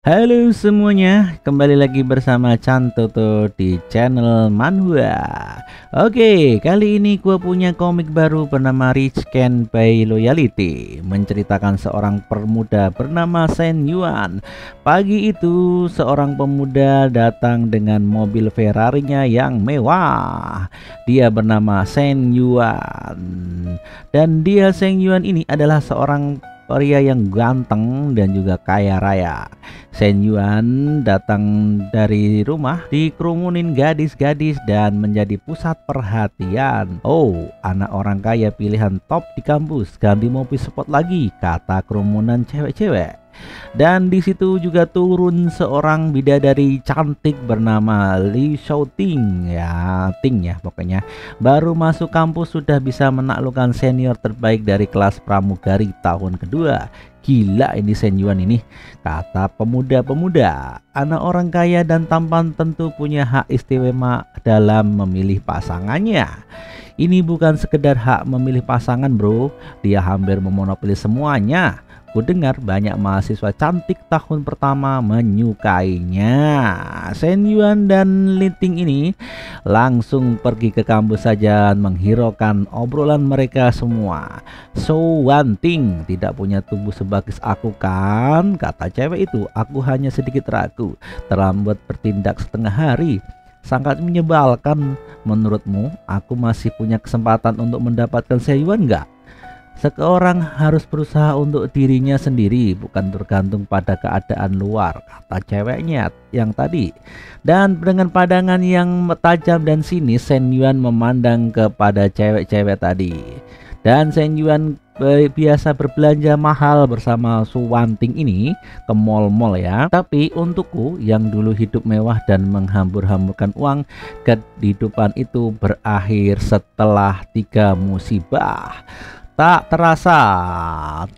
Halo semuanya, kembali lagi bersama Cantoto di channel Manhwa. Oke, kali ini gua punya komik baru bernama Rich Can Buy Loyalty, menceritakan seorang pemuda bernama Shen Yuan. Pagi itu, seorang pemuda datang dengan mobil Ferrari-nya yang mewah. Dia bernama Shen Yuan, dan Shen Yuan ini adalah seorang pria yang ganteng dan juga kaya raya. Shen Yuan datang dari rumah dikerumunin gadis-gadis dan menjadi pusat perhatian. Oh, anak orang kaya pilihan top di kampus, ganti mobil sport lagi, kata kerumunan cewek-cewek. Dan di situ juga turun seorang bidadari cantik bernama Li Shouting, ya Ting ya pokoknya. Baru masuk kampus sudah bisa menaklukkan senior terbaik dari kelas pramugari tahun kedua. Gila ini Shen Yuan ini, kata pemuda-pemuda. Anak orang kaya dan tampan tentu punya hak istimewa dalam memilih pasangannya. Ini bukan sekedar hak memilih pasangan bro, dia hampir memonopoli semuanya. Ku dengar banyak mahasiswa cantik tahun pertama menyukainya. Shen Yuan dan Linting ini langsung pergi ke kampus saja menghiraukan obrolan mereka semua. So one thing, tidak punya tubuh sebagus aku kan, kata cewek itu. Aku hanya sedikit ragu, terlambat bertindak setengah hari. Sangat menyebalkan. Menurutmu aku masih punya kesempatan untuk mendapatkan Shen Yuan nggak? Seseorang harus berusaha untuk dirinya sendiri, bukan bergantung pada keadaan luar, kata ceweknya yang tadi. Dan dengan pandangan yang tajam dan sinis, Shen Yuan memandang kepada cewek-cewek tadi. Dan Shen Yuan biasa berbelanja mahal bersama Su Wanting ini ke mall-mall ya. Tapi untukku yang dulu hidup mewah dan menghambur-hamburkan uang, kehidupan itu berakhir setelah 3 musibah. Tak terasa,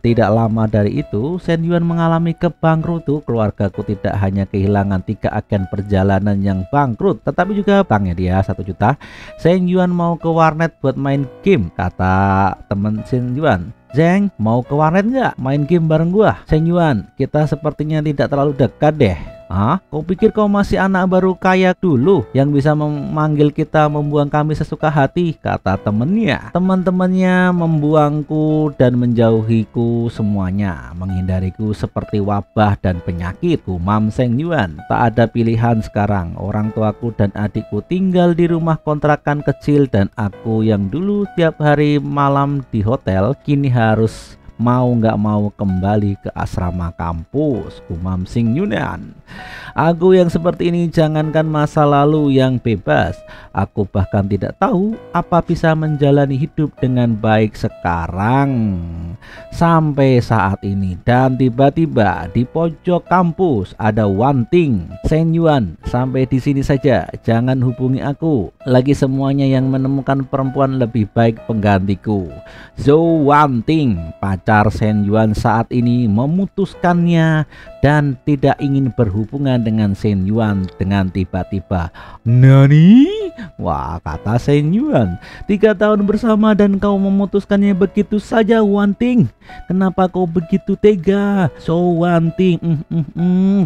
tidak lama dari itu, Shen Yuan mengalami kebangkrutan. Keluargaku tidak hanya kehilangan 3 agen perjalanan yang bangkrut, tetapi juga banknya dia 1 juta. Shen Yuan mau ke warnet buat main game, kata teman Shen Yuan. Zeng, mau ke warnet nggak? Main game bareng gua. Shen Yuan, kita sepertinya tidak terlalu dekat deh. Hah? Kau pikir kau masih anak baru kaya dulu yang bisa memanggil kita, membuang kami sesuka hati, kata temennya. Teman-temannya membuangku dan menjauhiku semuanya, menghindariku seperti wabah dan penyakit, gumam Shen Yuan. Tak ada pilihan sekarang, orang tuaku dan adikku tinggal di rumah kontrakan kecil dan aku yang dulu tiap hari malam di hotel kini harus mau nggak mau kembali ke asrama kampus, gumam Shen Yuan. Aku yang seperti ini jangankan masa lalu yang bebas, aku bahkan tidak tahu apa bisa menjalani hidup dengan baik sekarang sampai saat ini. Dan tiba-tiba di pojok kampus ada Wanting. Shen Yuan, sampai di sini saja, jangan hubungi aku lagi. Semuanya yang menemukan perempuan lebih baik penggantiku. Zhou Wanting, pacar Shen Yuan saat ini, memutuskannya dan tidak ingin berhubungan dengan Shen Yuan dengan tiba-tiba. Nani? Wah, kata Shen Yuan, 3 tahun bersama dan kau memutuskannya begitu saja Wanting. Kenapa kau begitu tega? So Wanting,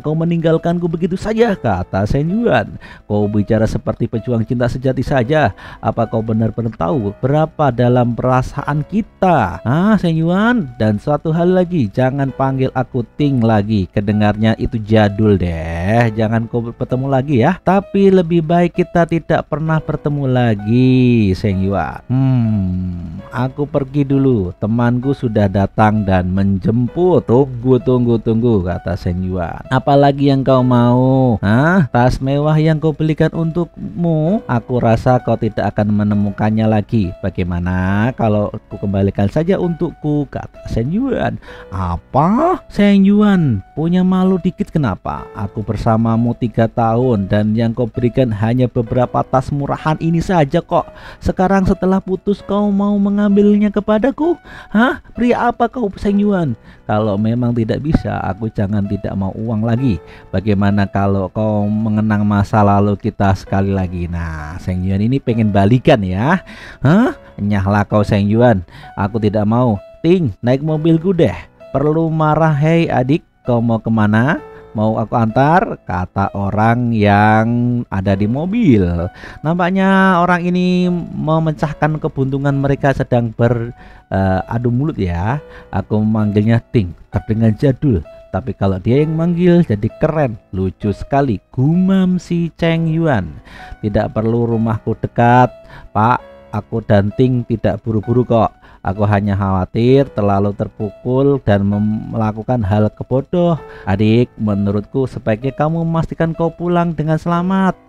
kau meninggalkanku begitu saja, kata Shen Yuan. Kau bicara seperti pejuang cinta sejati saja. Apa kau benar-benar tahu berapa dalam perasaan kita? Shen Yuan, dan suatu hal lagi, jangan panggil aku Ting lagi, kedengarnya itu jadul deh. Jangan kau bertemu lagi ya. Tapi lebih baik kita tidak pernah bertemu lagi, Shen Yuan. Aku pergi dulu, temanku sudah datang dan menjemput. Tunggu, kata Shen Yuan. Apalagi yang kau mau? Tas mewah yang kau belikan untukmu? Aku rasa kau tidak akan menemukannya lagi. Bagaimana kalau ku kembalikan saja untukku, kata Shen Yuan. Apa? Shen Yuan, punya malu dikit kenapa? Aku bersamamu 3 tahun dan yang kau berikan hanya beberapa tas murahan ini saja kok. Sekarang setelah putus kau mau mengambilnya kepadaku? Pria apa kau Shen Yuan? Kalau memang tidak bisa, aku jangan tidak mau uang lagi. Bagaimana kalau kau mengenang masa lalu kita sekali lagi? Nah, Shen Yuan ini pengen balikan ya. Nyahlah kau Shen Yuan, aku tidak mau. Ting, naik mobilku deh. Perlu marah, hei adik, kau mau kemana? Mau aku antar, kata orang yang ada di mobil. Nampaknya orang ini memecahkan kebuntungan mereka sedang beradu mulut ya. Aku memanggilnya Ting, terdengar jadul. Tapi kalau dia yang manggil jadi keren, lucu sekali, gumam si Cheng Yuan. Tidak perlu rumahku dekat, Pak. Aku dan Ting tidak buru-buru kok. Aku hanya khawatir terlalu terpukul dan melakukan hal kebodoh. Adik, menurutku sebaiknya kamu memastikan kau pulang dengan selamat.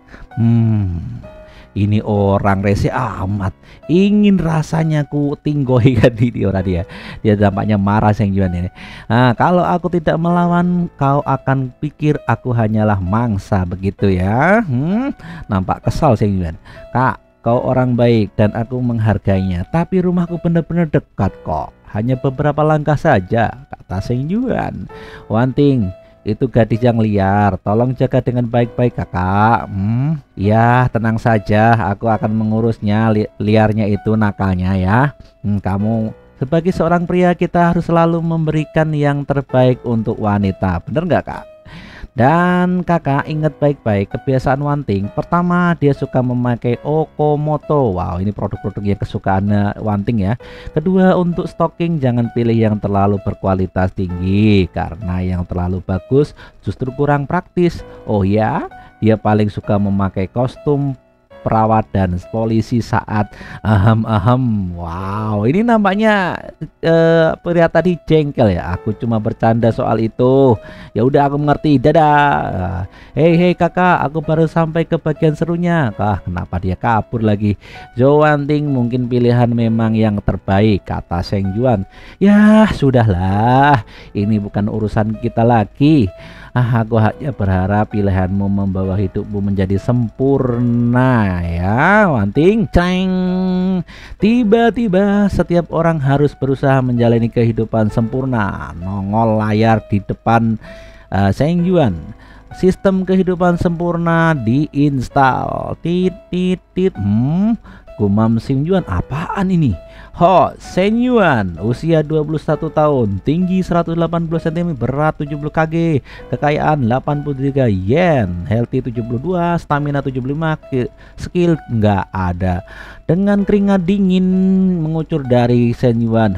Ini orang rese amat. Ingin rasanya ku tinggohi kan ini orang dia. Dia tampaknya marah Cheng Yuan ini. Nah, kalau aku tidak melawan, kau akan pikir aku hanyalah mangsa begitu ya. Nampak kesal Cheng Yuan. Kak, kau orang baik dan aku menghargainya, tapi rumahku benar-benar dekat kok. Hanya beberapa langkah saja, kata Cheng Yuan. Wanting, itu gadis yang liar, tolong jaga dengan baik-baik kakak. Ya tenang saja, aku akan mengurusnya. Liarnya itu nakalnya ya. Kamu sebagai seorang pria, kita harus selalu memberikan yang terbaik untuk wanita, bener nggak kak? Dan kakak ingat baik-baik kebiasaan Wanting. Pertama, dia suka memakai Okomoto. Wow, ini produk-produk yang kesukaannya Wanting ya. Kedua, untuk stocking jangan pilih yang terlalu berkualitas tinggi, karena yang terlalu bagus justru kurang praktis. Oh ya, dia paling suka memakai kostum perawat dan polisi saat wow, ini nampaknya pria tadi jengkel ya. Aku cuma bercanda soal itu. Ya udah, aku mengerti, dadah. Hei kakak, aku baru sampai ke bagian serunya. Kenapa dia kabur lagi? Zhou Wanting, mungkin pilihan memang yang terbaik, kata Cheng Yuan. Ya sudahlah, ini bukan urusan kita lagi. Aku hanya berharap pilihanmu membawa hidupmu menjadi sempurna ya Wanting. Ceng. Tiba-tiba setiap orang harus berusaha menjalani kehidupan sempurna. Nongol layar di depan Cheng Yuan. Sistem kehidupan sempurna diinstal. Gumam Cheng Yuan, apaan ini? Cheng Yuan, usia 21 tahun, tinggi 180 cm, berat 70 kg, kekayaan 83 yen, healthy 72, stamina 75, skill nggak ada. Dengan keringat dingin mengucur dari Cheng Yuan.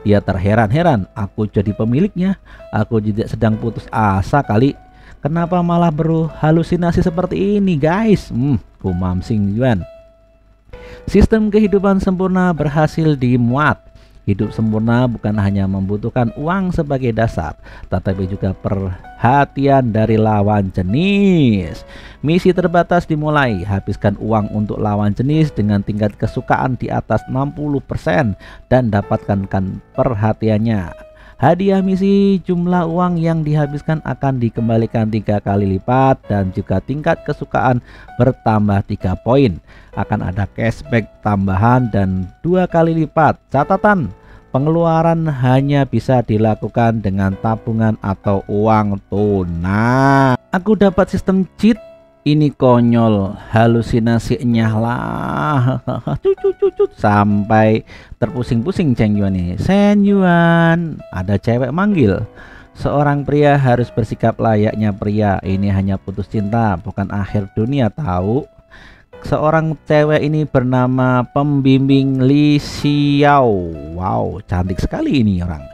Dia terheran-heran. Aku jadi pemiliknya. Aku tidak sedang putus asa kali. Kenapa malah berhalusinasi seperti ini guys? Gumam Cheng Yuan. Sistem kehidupan sempurna berhasil dimuat. Hidup sempurna bukan hanya membutuhkan uang sebagai dasar, tetapi juga perhatian dari lawan jenis. Misi terbatas dimulai. Habiskan uang untuk lawan jenis dengan tingkat kesukaan di atas 60% dan dapatkan perhatiannya. Hadiah misi, jumlah uang yang dihabiskan akan dikembalikan 3 kali lipat dan juga tingkat kesukaan bertambah 3 poin. Akan ada cashback tambahan dan 2 kali lipat. Catatan, pengeluaran hanya bisa dilakukan dengan tabungan atau uang tunai. Aku dapat sistem cheat. Ini konyol, halusinasinya lah. Sampai terpusing-pusing Cheng Yuan ini. Cheng Yuan, ada cewek manggil. Seorang pria harus bersikap layaknya pria. Ini hanya putus cinta, bukan akhir dunia tahu. Seorang cewek ini bernama pembimbing Li Xiao. Wow, cantik sekali ini orang.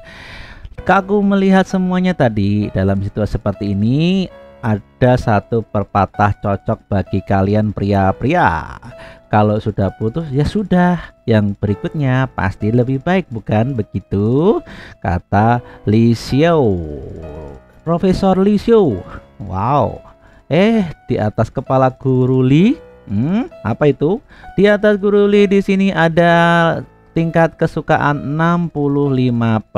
Aku melihat semuanya tadi. Dalam situasi seperti ini ada satu pepatah cocok bagi kalian pria-pria. Kalau sudah putus ya sudah, yang berikutnya pasti lebih baik, bukan begitu? Kata Li Xiao. Profesor Li Xiao. Wow. Di atas kepala guru Li, apa itu? Di atas guru Li di sini ada tingkat kesukaan 65%.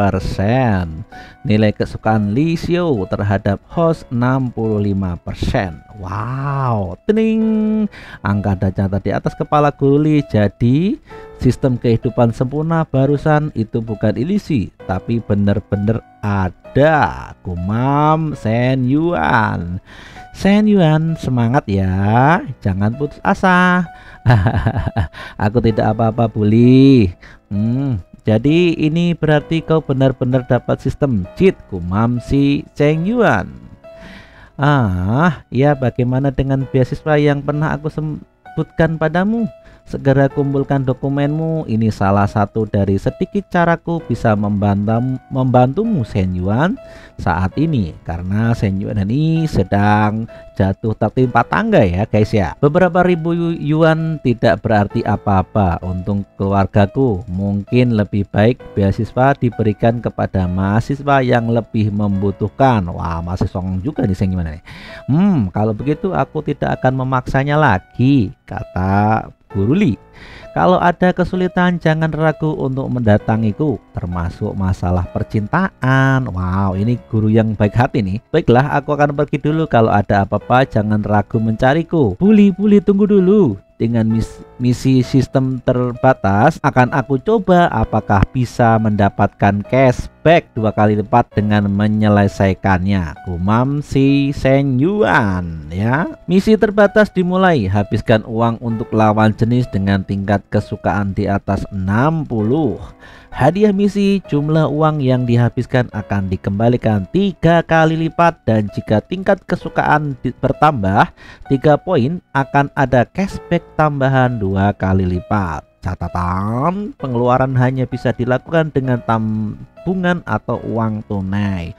Nilai kesukaan Li Xiao terhadap host 65%. Wow, tening. Angka dan catat di atas kepala guru Li. Jadi sistem kehidupan sempurna barusan itu bukan ilusi, tapi benar-benar ada. Gumam Cheng Yuan. Cheng Yuan, semangat ya, jangan putus asa. Aku tidak apa-apa bully. Jadi ini berarti kau benar-benar dapat sistem cheat, gumam si Cheng Yuan. Ya, bagaimana dengan beasiswa yang pernah aku sebutkan padamu? Segera kumpulkan dokumenmu. Ini salah satu dari sedikit caraku bisa membantumu Shen Yuan saat ini, karena Shen Yuan ini sedang jatuh tertimpa tangga ya guys ya. Beberapa ribu yuan tidak berarti apa-apa untuk keluargaku. Mungkin lebih baik beasiswa diberikan kepada mahasiswa yang lebih membutuhkan. Wah, masih songong juga nih Shen Yuan nih. Kalau begitu aku tidak akan memaksanya lagi, kata Guru Li. Kalau ada kesulitan jangan ragu untuk mendatangiku, termasuk masalah percintaan. Wow, ini guru yang baik hati nih. Baiklah, aku akan pergi dulu. Kalau ada apa-apa jangan ragu mencariku. Buli, tunggu dulu. Dengan misi sistem terbatas akan aku coba apakah bisa mendapatkan cashback 2 kali lipat dengan menyelesaikannya, gumam si Shen Yuan ya. Misi terbatas dimulai. Habiskan uang untuk lawan jenis dengan tingkat kesukaan di atas 60. Hadiah misi, jumlah uang yang dihabiskan akan dikembalikan 3 kali lipat, dan jika tingkat kesukaan bertambah 3 poin akan ada cashback tambahan 2 kali lipat. Catatan, pengeluaran hanya bisa dilakukan dengan tabungan atau uang tunai.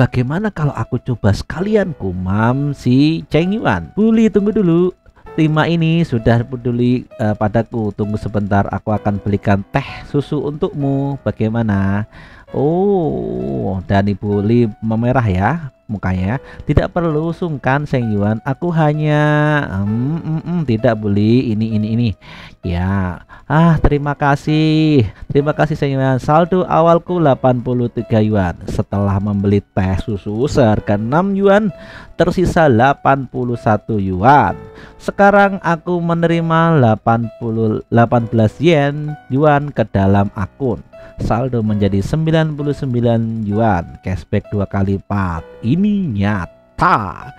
Bagaimana kalau aku coba sekalian, gumam si Cheng Yuan. Buli, tunggu dulu. Terima, ini sudah peduli padaku. Tunggu sebentar, aku akan belikan teh susu untukmu. Bagaimana? Oh, dan Ibu Li memerah ya mukanya. Tidak perlu sungkan Shen Yuan, aku hanya tidak beli ini ya. Terima kasih Shen Yuan. Saldo awalku 83 yuan. Setelah membeli teh susu seharga 6 yuan, tersisa 81 yuan. Sekarang aku menerima 18 yuan ke dalam akun. Saldo menjadi 99 yuan, cashback 2 kali lipat. Ini nyata.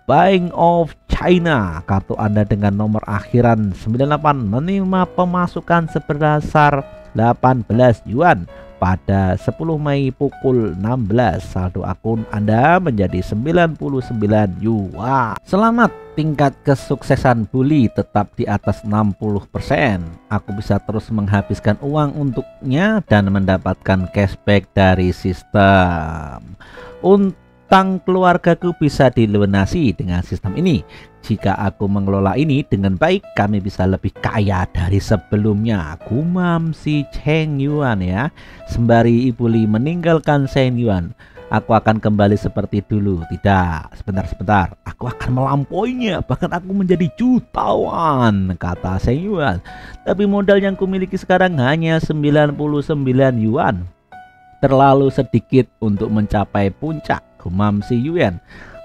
Bank of China, kartu Anda dengan nomor akhiran 98 menerima pemasukan sebesar 18 yuan pada 10 Mei pukul 16. Saldo akun Anda menjadi 99 yuan. Selamat, tingkat kesuksesan Buli tetap di atas 60%. Aku bisa terus menghabiskan uang untuknya dan mendapatkan cashback dari sistem. Utang keluargaku bisa dilunasi dengan sistem ini. Jika aku mengelola ini dengan baik, kami bisa lebih kaya dari sebelumnya, gumam si Cheng Yuan ya. Sembari Ibu Li meninggalkan Shen Yuan. Aku akan kembali seperti dulu. Tidak, sebentar. Aku akan melampauinya, bahkan aku menjadi jutawan, kata Shen Yuan. Tapi modal yang kumiliki sekarang hanya 99 yuan. Terlalu sedikit untuk mencapai puncak, gumam si Yuan.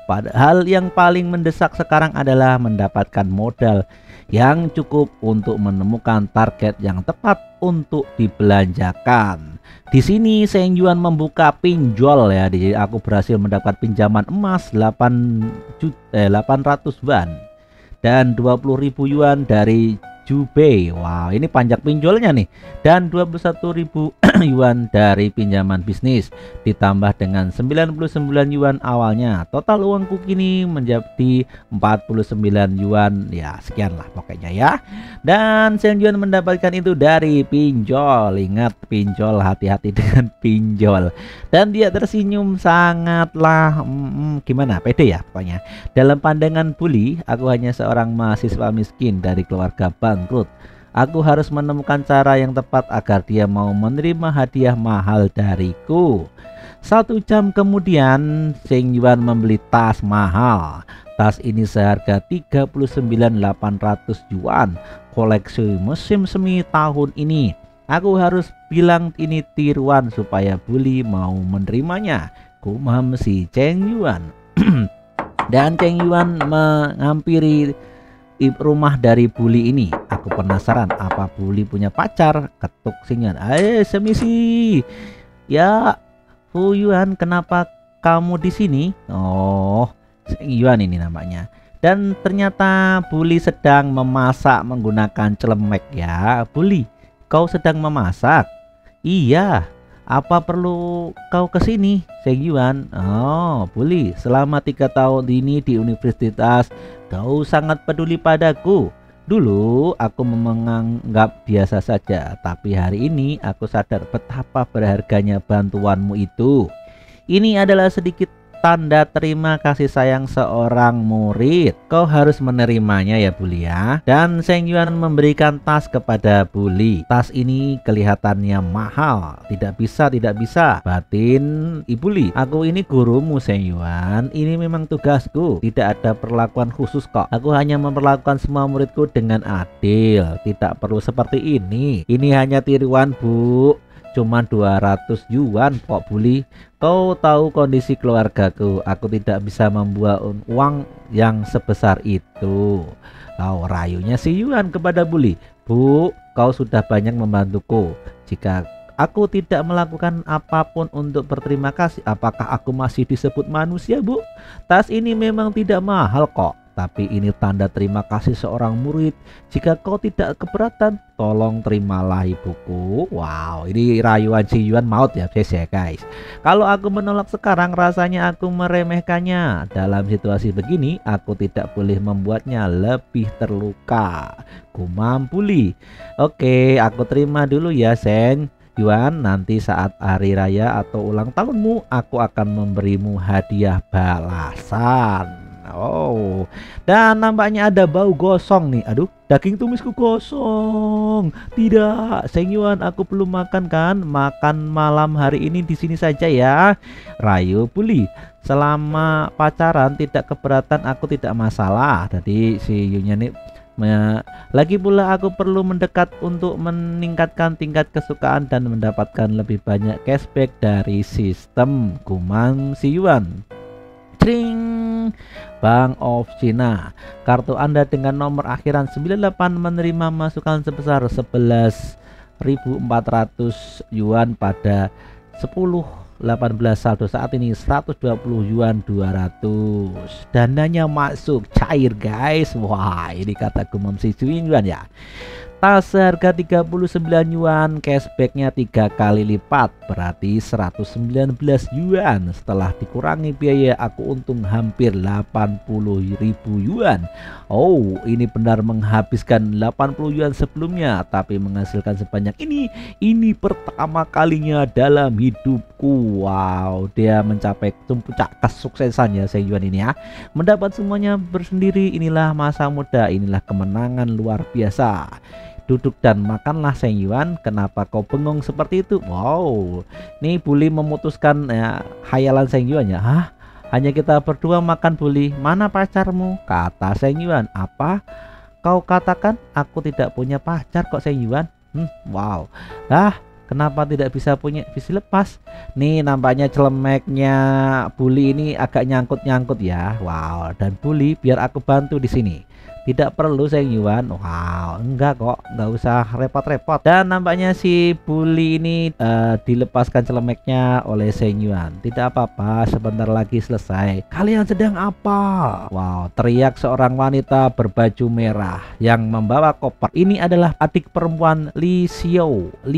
Padahal yang paling mendesak sekarang adalah mendapatkan modal yang cukup untuk menemukan target yang tepat untuk dibelanjakan. Di sini Shen Yuan membuka pinjol ya. Jadi aku berhasil mendapat pinjaman emas 800 yuan dan 20.000 yuan dari Jubei. Wow, ini pajak pinjolnya nih. Dan 21.000 yuan dari pinjaman bisnis ditambah dengan 99 yuan awalnya. Total uangku kini menjadi 49 yuan. Ya, sekian lah pokoknya ya. Dan Shen Yuan mendapatkan itu dari pinjol. Ingat, pinjol, hati-hati dengan pinjol. Dan dia tersenyum sangatlah gimana? Pede ya pokoknya. Dalam pandangan Buli, aku hanya seorang mahasiswa miskin dari keluarga bangkrut. Aku harus menemukan cara yang tepat agar dia mau menerima hadiah mahal dariku. 1 jam kemudian Shen Yuan membeli tas mahal. Tas ini seharga 39.800 yuan, koleksi musim semi tahun ini. Aku harus bilang ini tiruan supaya Buli mau menerimanya, gumam si Cheng Yuan. Dan Cheng Yuan menghampiri rumah dari Buli ini. Aku penasaran, apa Buli punya pacar? Ketuk Shen Yuan. Semisi. Ya, Fu Yuan, kenapa kamu di sini? Oh, Shen Yuan ini namanya. Dan ternyata Buli sedang memasak menggunakan celemek ya. Buli, kau sedang memasak? Iya. Apa perlu kau ke sini, Seng Yuan? Oh, Buli, selama 3 tahun ini di universitas, kau sangat peduli padaku. Dulu aku menganggap biasa saja, tapi hari ini aku sadar betapa berharganya bantuanmu itu. Ini adalah sedikit tanda terima kasih sayang seorang murid. Kau harus menerimanya ya Buli ya. Dan Seng Yuan memberikan tas kepada Buli. Tas ini kelihatannya mahal. Tidak bisa. Batin Ibu Li, aku ini gurumu Seng Yuan. Ini memang tugasku. Tidak ada perlakuan khusus kok. Aku hanya memperlakukan semua muridku dengan adil. Tidak perlu seperti ini. Ini hanya tiruan Bu. Cuma 200 yuan kok Buli. Kau tahu kondisi keluargaku. Aku tidak bisa membuat uang yang sebesar itu. Kau rayunya si Yuan kepada Buli. Bu, kau sudah banyak membantuku. Jika aku tidak melakukan apapun untuk berterima kasih, apakah aku masih disebut manusia Bu? Tas ini memang tidak mahal kok, tapi ini tanda terima kasih seorang murid. Jika kau tidak keberatan, tolong terimalah ibuku. Wow, ini rayuan si Yuan maut ya guys. Kalau aku menolak sekarang, rasanya aku meremehkannya. Dalam situasi begini, aku tidak boleh membuatnya lebih terluka. Gumam Buli. Oke, aku terima dulu ya Seng Yuan. Nanti saat hari raya atau ulang tahunmu, aku akan memberimu hadiah balasan. Oh, dan nampaknya ada bau gosong nih. Aduh, daging tumisku gosong. Tidak, Seng Yuan, aku belum makan kan? Makan malam hari ini di sini saja ya. Rayu Buli, selama pacaran tidak keberatan, aku tidak masalah. Tadi si Yunya nih lagi pula aku perlu mendekat untuk meningkatkan tingkat kesukaan dan mendapatkan lebih banyak cashback dari sistem. Gumam si Yuan. Tring. Bank of China. Kartu Anda dengan nomor akhiran 98 menerima masukan sebesar 11.400 yuan pada 10/18 saldo saat ini 120 yuan 200. Dananya masuk cair guys. Wah, ini kata Gumam si Yuan ya. Tas seharga 39 yuan, cashbacknya 3 kali lipat, berarti 119 yuan. Setelah dikurangi biaya, aku untung hampir 80.000 yuan. Oh, ini benar menghabiskan 80 yuan sebelumnya, tapi menghasilkan sebanyak ini. Ini pertama kalinya dalam hidupku. Wow, dia mencapai puncak kesuksesannya Seng Yuan ini ya. Mendapat semuanya bersendiri, inilah masa muda, inilah kemenangan luar biasa. Duduk dan makanlah Seng Yuan. Kenapa kau bengong seperti itu? Wow, nih Buli memutuskan ya, hayalan Seng Yuan ya. Hah? Hanya kita berdua makan Buli. Mana pacarmu? Kata Seng Yuan. Apa? Kau katakan aku tidak punya pacar kok Seng Yuan? Wow. Kenapa tidak bisa lepas? Nih nampaknya celemeknya Buli ini agak nyangkut-nyangkut ya. Wow, dan Buli biar aku bantu di sini. Tidak perlu Seng Yuan. Wow, enggak kok, nggak usah repot-repot. Dan nampaknya si Buli ini dilepaskan celemeknya oleh Seng Yuan. Tidak apa-apa, sebentar lagi selesai. Kalian sedang apa? Wow, teriak seorang wanita berbaju merah yang membawa koper. Ini adalah adik perempuan Li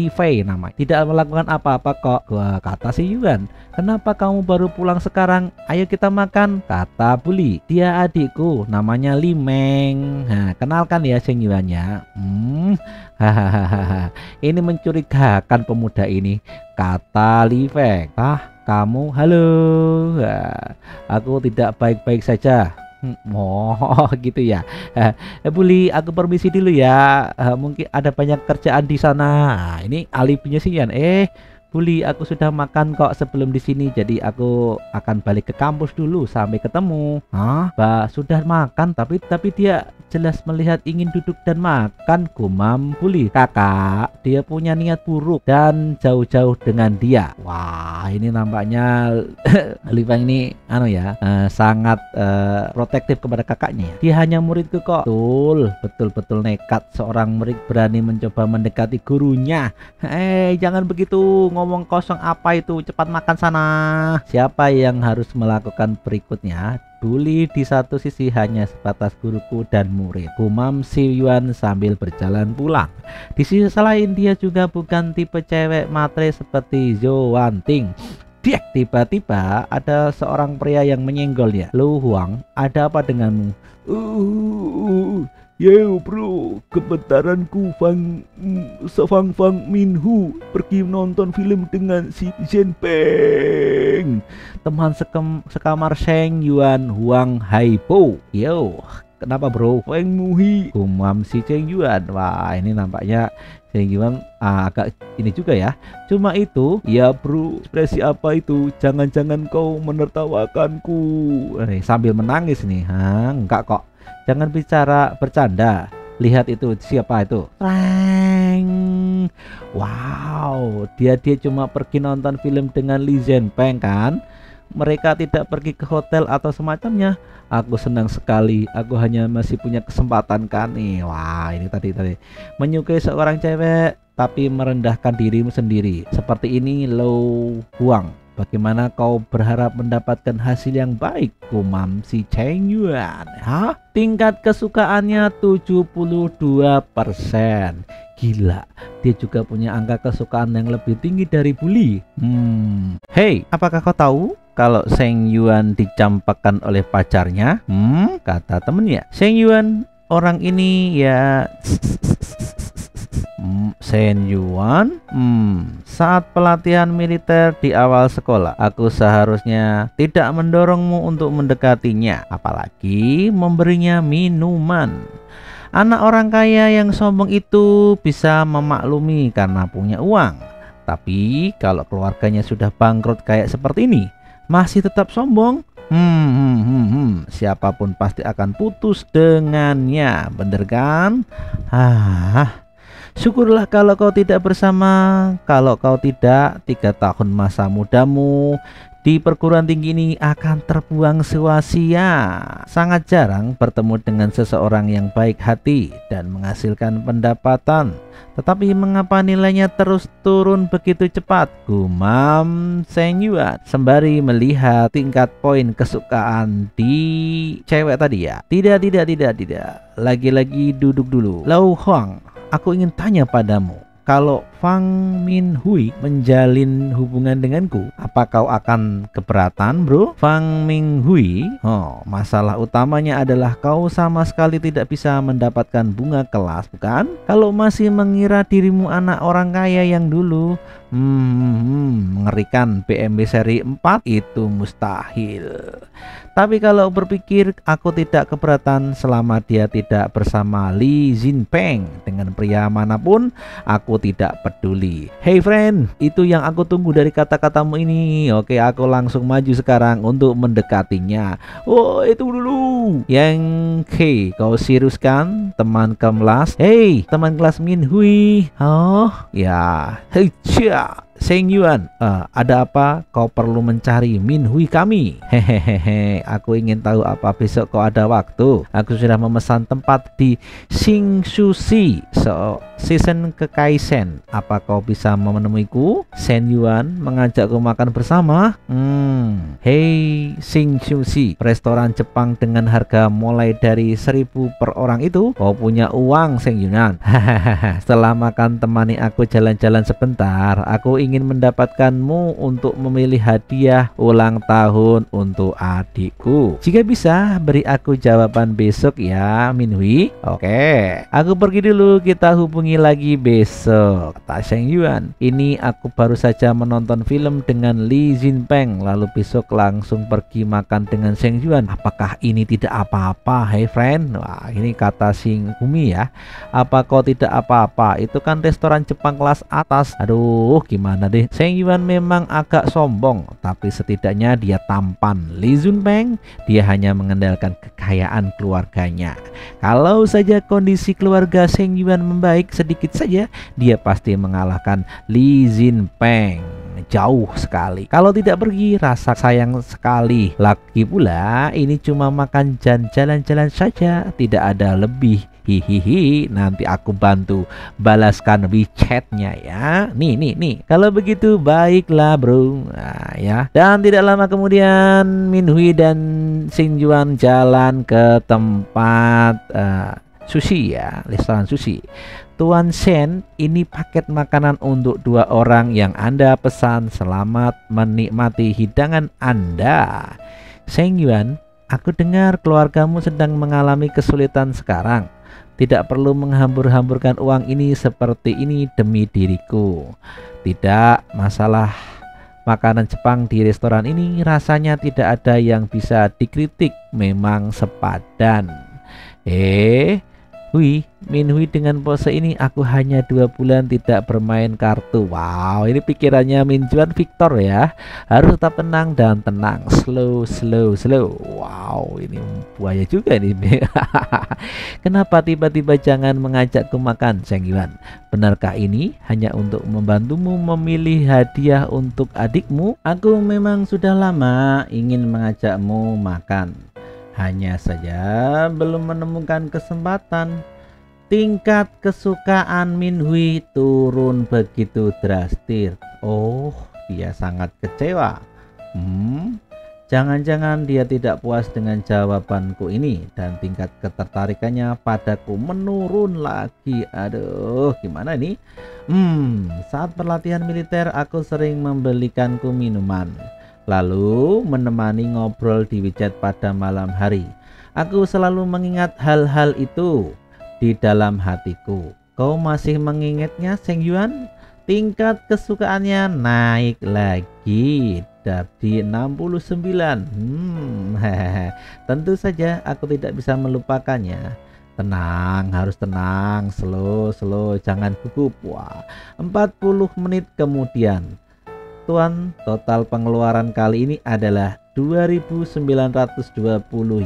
Fei namanya. Tidak melakukan apa-apa kok, kata si Yuan. Kenapa kamu baru pulang sekarang? Ayo kita makan, kata Buli. Dia adikku, namanya Li Meng. Nah, kenalkan ya Seng Yuan ya. Hahaha. Ini mencurigakan pemuda ini, kata Li Feng. Kamu? Halo. Aku tidak baik-baik saja. Oh gitu ya. Buli, aku permisi dulu ya. Mungkin ada banyak kerjaan di sana. Ini alibinya sih Yan. Buli, aku sudah makan kok sebelum di sini, jadi aku akan balik ke kampus dulu. Sampai ketemu. Mbak sudah makan, tapi dia jelas melihat ingin duduk dan makan. Gumam Buli. Kakak, dia punya niat buruk dan jauh-jauh dengan dia. Wah, ini nampaknya Li Feng ini sangat protektif kepada kakaknya. Dia hanya muridku kok. Betul nekat seorang murid berani mencoba mendekati gurunya. Jangan begitu, ngomong kosong apa itu? Cepat makan sana. Siapa yang harus melakukan berikutnya? Duli di satu sisi hanya sebatas guruku dan murid, gumam si Yuan sambil berjalan pulang. Di sisi lain dia juga bukan tipe cewek matre seperti Zhou Wanting. Tiba-tiba ada seorang pria yang menyenggolnya. Lu Huang, ada apa denganmu? Yo bro, kebentaranku Fang Minhu pergi nonton film dengan si Zhen Peng, teman sekamar Sheng Yuan Huang Haipo. Yo, kenapa bro? Feng Muhi, gumam si Cheng Yuan. Wah, ini nampaknya Cheng Yuan agak ini juga ya. Cuma itu, ya bro, ekspresi apa itu? Jangan-jangan kau menertawakanku. Sambil menangis nih. Enggak kok. Jangan bicara bercanda. Lihat itu, siapa itu? Reng. Wow, dia cuma pergi nonton film dengan Li Zhenpeng kan? Mereka tidak pergi ke hotel atau semacamnya. Aku senang sekali. Aku hanya masih punya kesempatan kan nih. Wah, ini tadi menyukai seorang cewek tapi merendahkan dirimu sendiri. Seperti ini Lo Huang. Bagaimana kau berharap mendapatkan hasil yang baik? Gumam si Cheng Yuan. Hah? Tingkat kesukaannya 72%. Gila, dia juga punya angka kesukaan yang lebih tinggi dari Bully. Hey, apakah kau tahu kalau Sheng Yuan dicampakkan oleh pacarnya? Kata temennya. Sheng Yuan, orang ini ya Sheng Yuan. Saat pelatihan militer di awal sekolah, aku seharusnya tidak mendorongmu untuk mendekatinya, apalagi memberinya minuman. Anak orang kaya yang sombong itu bisa memaklumi karena punya uang. Tapi kalau keluarganya sudah bangkrut kayak seperti ini, masih tetap sombong, siapapun pasti akan putus dengannya, bener kan? Syukurlah kalau kau tidak bersama. Kalau kau tidak, 3 tahun masa mudamu di perguruan tinggi ini akan terbuang sia-sia. Sangat jarang bertemu dengan seseorang yang baik hati dan menghasilkan pendapatan. Tetapi mengapa nilainya terus turun begitu cepat? Gumam Sheng Yuan sembari melihat tingkat poin kesukaan di cewek tadi ya. Tidak. Lagi-lagi duduk dulu. Lo Huang, aku ingin tanya padamu, kalau Fang Minhui menjalin hubungan denganku, apa kau akan keberatan bro? Fang Minhui, masalah utamanya adalah kau sama sekali tidak bisa mendapatkan bunga kelas, bukan? Kalau masih mengira dirimu anak orang kaya yang dulu, mengerikan. BMW seri 4 itu mustahil. Tapi kalau berpikir aku tidak keberatan selama dia tidak bersama Li Zhenpeng dengan pria manapun, aku tidak peduli. Hey friend, itu yang aku tunggu dari kata-katamu ini. Oke, aku langsung maju sekarang untuk mendekatinya. Oh, itu dulu. Yang kau serius kan, teman kelas? Hey, teman kelas Minhui. Oh, ya. Hei, Sheng Yuan, ada apa? Kau perlu mencari Minhui kami? Hehehe, aku ingin tahu apa besok kau ada waktu. Aku sudah memesan tempat di Xingsushi season ke Kaisen. Apa kau bisa menemuiku? Sheng Yuan mengajakku makan bersama. Hei Xingsushi, restoran Jepang dengan harga mulai dari 1.000 per orang itu. Kau punya uang Sheng Yuan? Setelah makan temani aku jalan-jalan sebentar. Aku ingin mendapatkanmu untuk memilih hadiah ulang tahun untuk adikku. Jika bisa, beri aku jawaban besok ya Minhui. Oke, aku pergi dulu, kita hubungi lagi besok, kata Sheng Yuan. Ini aku baru saja menonton film dengan Li Zhenpeng, lalu besok langsung pergi makan dengan Sheng Yuan. Apakah ini tidak apa-apa, hey friend? Wah, ini kata Shing Humi ya. Apa kau tidak apa-apa? Itu kan restoran Jepang kelas atas. Aduh, gimana deh. Sheng Yuan memang agak sombong, tapi setidaknya dia tampan. Li Zhenpeng, dia hanya mengandalkan kekayaan keluarganya. Kalau saja kondisi keluarga Sheng Yuan membaik sedikit saja, dia pasti mengalahkan Li Zhenpeng jauh sekali. Kalau tidak pergi, rasa sayang sekali. Lagi pula ini cuma makan dan jalan-jalan saja, tidak ada lebih. Hihihi, nanti aku bantu balaskan WeChat-nya ya. Nih. Kalau Kalau begitu baiklah bro. Nah, ya. Dan tidak lama kemudian Minhui dan Xingyuan jalan ke tempat sushi ya, restoran sushi. Tuan Shen, ini paket makanan untuk 2 orang yang Anda pesan. Selamat menikmati hidangan Anda. Xingyuan, aku dengar keluargamu sedang mengalami kesulitan sekarang. Tidak perlu menghambur-hamburkan uang ini seperti ini demi diriku. Tidak masalah, makanan Jepang di restoran ini rasanya tidak ada yang bisa dikritik, memang sepadan. Hui, Minhui dengan pose ini, aku hanya 2 bulan tidak bermain kartu. Wow, ini pikirannya Minjuan Victor ya. Harus tetap tenang dan tenang. Slow. Wow, ini buaya juga nih. Kenapa tiba-tiba jangan mengajakku makan, Xingyuan? Benarkah ini hanya untuk membantumu memilih hadiah untuk adikmu? Aku memang sudah lama ingin mengajakmu makan. Hanya saja belum menemukan kesempatan. Tingkat kesukaan Minhui turun begitu drastis. Oh, dia sangat kecewa. Jangan-jangan dia tidak puas dengan jawabanku ini dan tingkat ketertarikannya padaku menurun lagi. Aduh, gimana ini? Saat pelatihan militer aku sering membelikanku minuman, lalu menemani ngobrol di WeChat pada malam hari. Aku selalu mengingat hal-hal itu di dalam hatiku. Kau masih mengingatnya, Xingyuan? Tingkat kesukaannya naik lagi dari 69. Tentu saja aku tidak bisa melupakannya. Tenang, harus tenang, slow, jangan gugup. Wah, 40 menit kemudian, Tuan, total pengeluaran kali ini adalah 2.920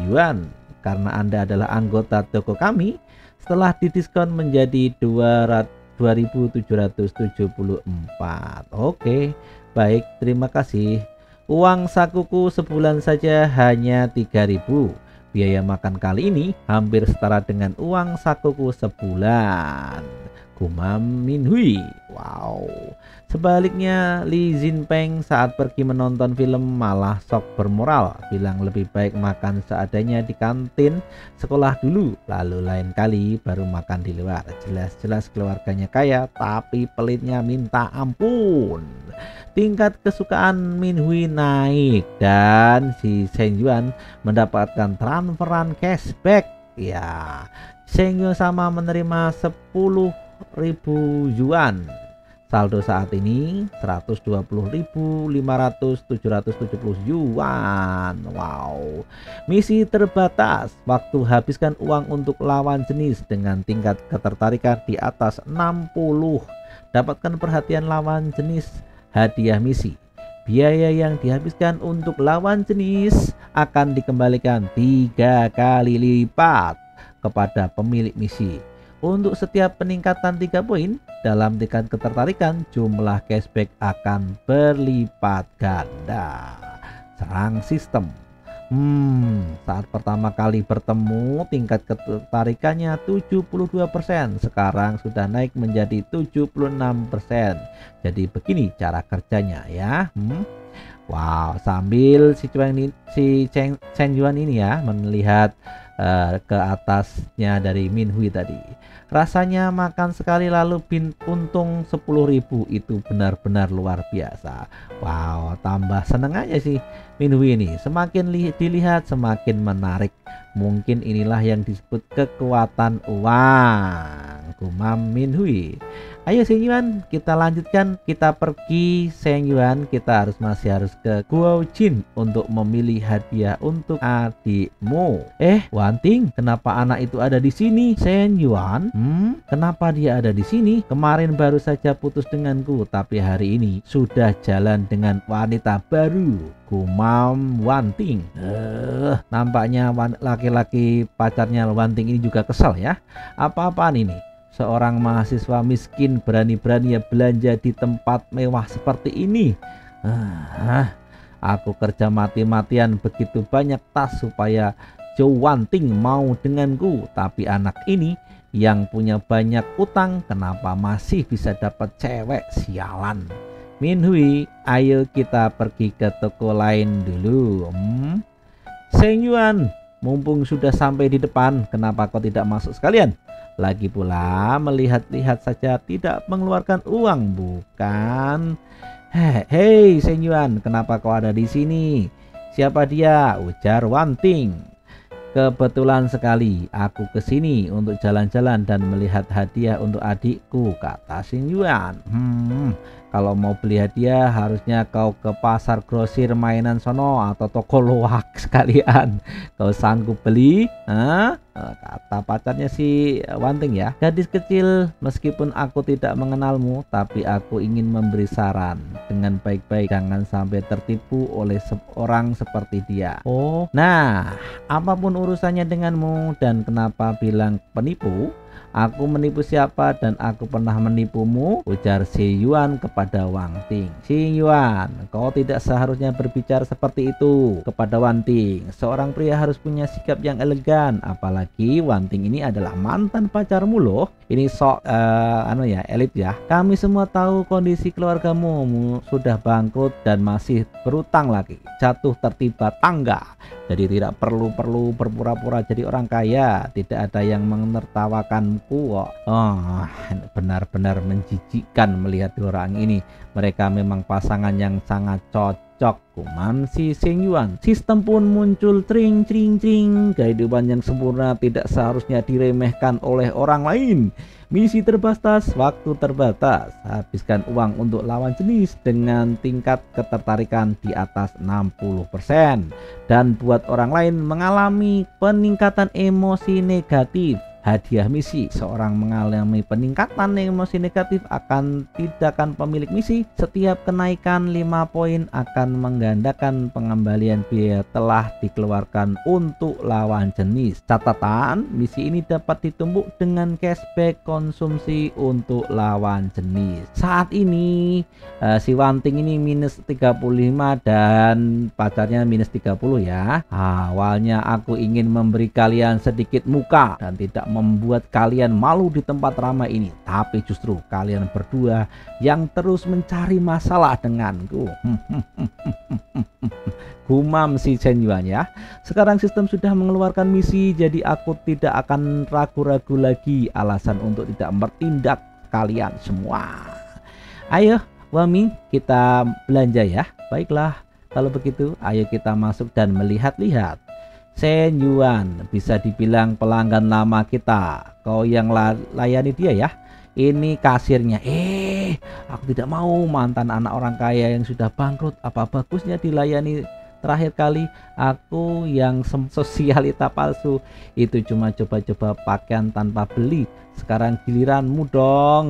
yuan. Karena Anda adalah anggota toko kami, setelah didiskon menjadi 2.774. Oke, baik, terima kasih. Uang sakuku sebulan saja hanya 3.000. Biaya makan kali ini hampir setara dengan uang sakuku sebulan, gumam Minhui. Wow. Sebaliknya, Li Jinpeng saat pergi menonton film malah sok bermoral, bilang lebih baik makan seadanya di kantin sekolah dulu, lalu lain kali baru makan di luar. Jelas-jelas keluarganya kaya, tapi pelitnya minta ampun. Tingkat kesukaan Minhui naik dan si Xingyuan mendapatkan transferan cashback. Ya, Xingyuan sama menerima 10.000 yuan. Saldo saat ini 120.570 yuan. Wow. Misi terbatas. Waktu habiskan uang untuk lawan jenis dengan tingkat ketertarikan di atas 60. Dapatkan perhatian lawan jenis, hadiah misi. Biaya yang dihabiskan untuk lawan jenis akan dikembalikan 3 kali lipat kepada pemilik misi. Untuk setiap peningkatan 3 poin dalam tingkat ketertarikan, jumlah cashback akan berlipat ganda. Serang sistem. Saat pertama kali bertemu, tingkat ketertarikannya 72%. Sekarang sudah naik menjadi 76%. Jadi begini cara kerjanya ya. Wow, sambil si Xingyuan ini ya melihat ke atasnya dari Minhui tadi. Rasanya makan sekali lalu untung 10.000 itu benar-benar luar biasa. Wow, tambah seneng aja sih Minhui ini. Semakin dilihat semakin menarik. Mungkin inilah yang disebut kekuatan uang, gumam Minhui. Ayo Xingyuan, kita lanjutkan. Kita pergi Xingyuan, kita masih harus ke Guojin untuk memilih hadiah untuk adikmu. Wanting, kenapa anak itu ada di sini? Xingyuan, kenapa dia ada di sini? Kemarin baru saja putus denganku, tapi hari ini sudah jalan dengan wanita baru, gumam Wanting. Nampaknya laki-laki pacarnya Wanting ini juga kesal ya. Apa-apaan ini? Seorang mahasiswa miskin berani-berani belanja di tempat mewah seperti ini. Aku kerja mati-matian begitu banyak tas supaya Zhou Wanting mau denganku. Tapi anak ini yang punya banyak utang, kenapa masih bisa dapat cewek? Sialan. Minhui, ayo kita pergi ke toko lain dulu. Seng Yuan, mumpung sudah sampai di depan, kenapa kau tidak masuk sekalian? Lagi pula melihat-lihat saja, tidak mengeluarkan uang, bukan? Hei Seng Yuan, kenapa kau ada di sini? Siapa dia? Ujar Wan Ting. Kebetulan sekali aku kesini untuk jalan-jalan dan melihat hadiah untuk adikku, kata Seng Yuan. Kalau mau beli hadiah harusnya kau ke pasar grosir mainan sono atau toko loak sekalian. Kau sanggup beli? Kata pacarnya si Wan Ting ya. Gadis kecil, meskipun aku tidak mengenalmu, tapi aku ingin memberi saran dengan baik-baik. Jangan sampai tertipu oleh seorang seperti dia. Oh, nah, apapun urusannya denganmu dan kenapa bilang penipu? Aku menipu siapa dan aku pernah menipumu? Ujar Si Yuan kepada Wang Ting. Si Yuan, kau tidak seharusnya berbicara seperti itu kepada Wan Ting. Seorang pria harus punya sikap yang elegan. Apalagi Wan Ting ini adalah mantan pacarmu loh. Ini sok elit ya. Kami semua tahu kondisi keluargamu sudah bangkrut dan masih berutang lagi. Jatuh tertimpa tangga. Jadi tidak perlu berpura-pura jadi orang kaya. Tidak ada yang menertawakanku kok. Benar-benar menjijikkan melihat orang ini. Mereka memang pasangan yang sangat cocok, kumam si Seng Yuan. Sistem pun muncul tring. Kehidupan yang sempurna tidak seharusnya diremehkan oleh orang lain. Misi terbatas, waktu terbatas. Habiskan uang untuk lawan jenis dengan tingkat ketertarikan di atas 60%. Dan buat orang lain mengalami peningkatan emosi negatif. Hadiah misi, seorang mengalami peningkatan emosi negatif akan tindakan pemilik misi. Setiap kenaikan 5 poin akan menggandakan pengembalian biaya telah dikeluarkan untuk lawan jenis. Catatan, misi ini dapat ditumbuk dengan cashback konsumsi untuk lawan jenis. Saat ini si Wan Ting ini minus 35 dan pacarnya minus 30 ya. Awalnya aku ingin memberi kalian sedikit muka dan tidak membuat kalian malu di tempat ramai ini, tapi justru kalian berdua yang terus mencari masalah denganku. Gumam si Seng Yuan ya. Sekarang sistem sudah mengeluarkan misi, jadi aku tidak akan ragu-ragu lagi alasan untuk tidak bertindak kalian semua. Ayo Wami, kita belanja ya. Baiklah, kalau begitu ayo kita masuk dan melihat-lihat. Seng Yuan, bisa dibilang pelanggan lama kita. Kau yang layani dia ya. Ini kasirnya. Aku tidak mau mantan anak orang kaya yang sudah bangkrut. Apa bagusnya dilayani terakhir kali? Aku yang sosialita palsu itu cuma coba-coba pakaian tanpa beli. Sekarang giliranmu dong.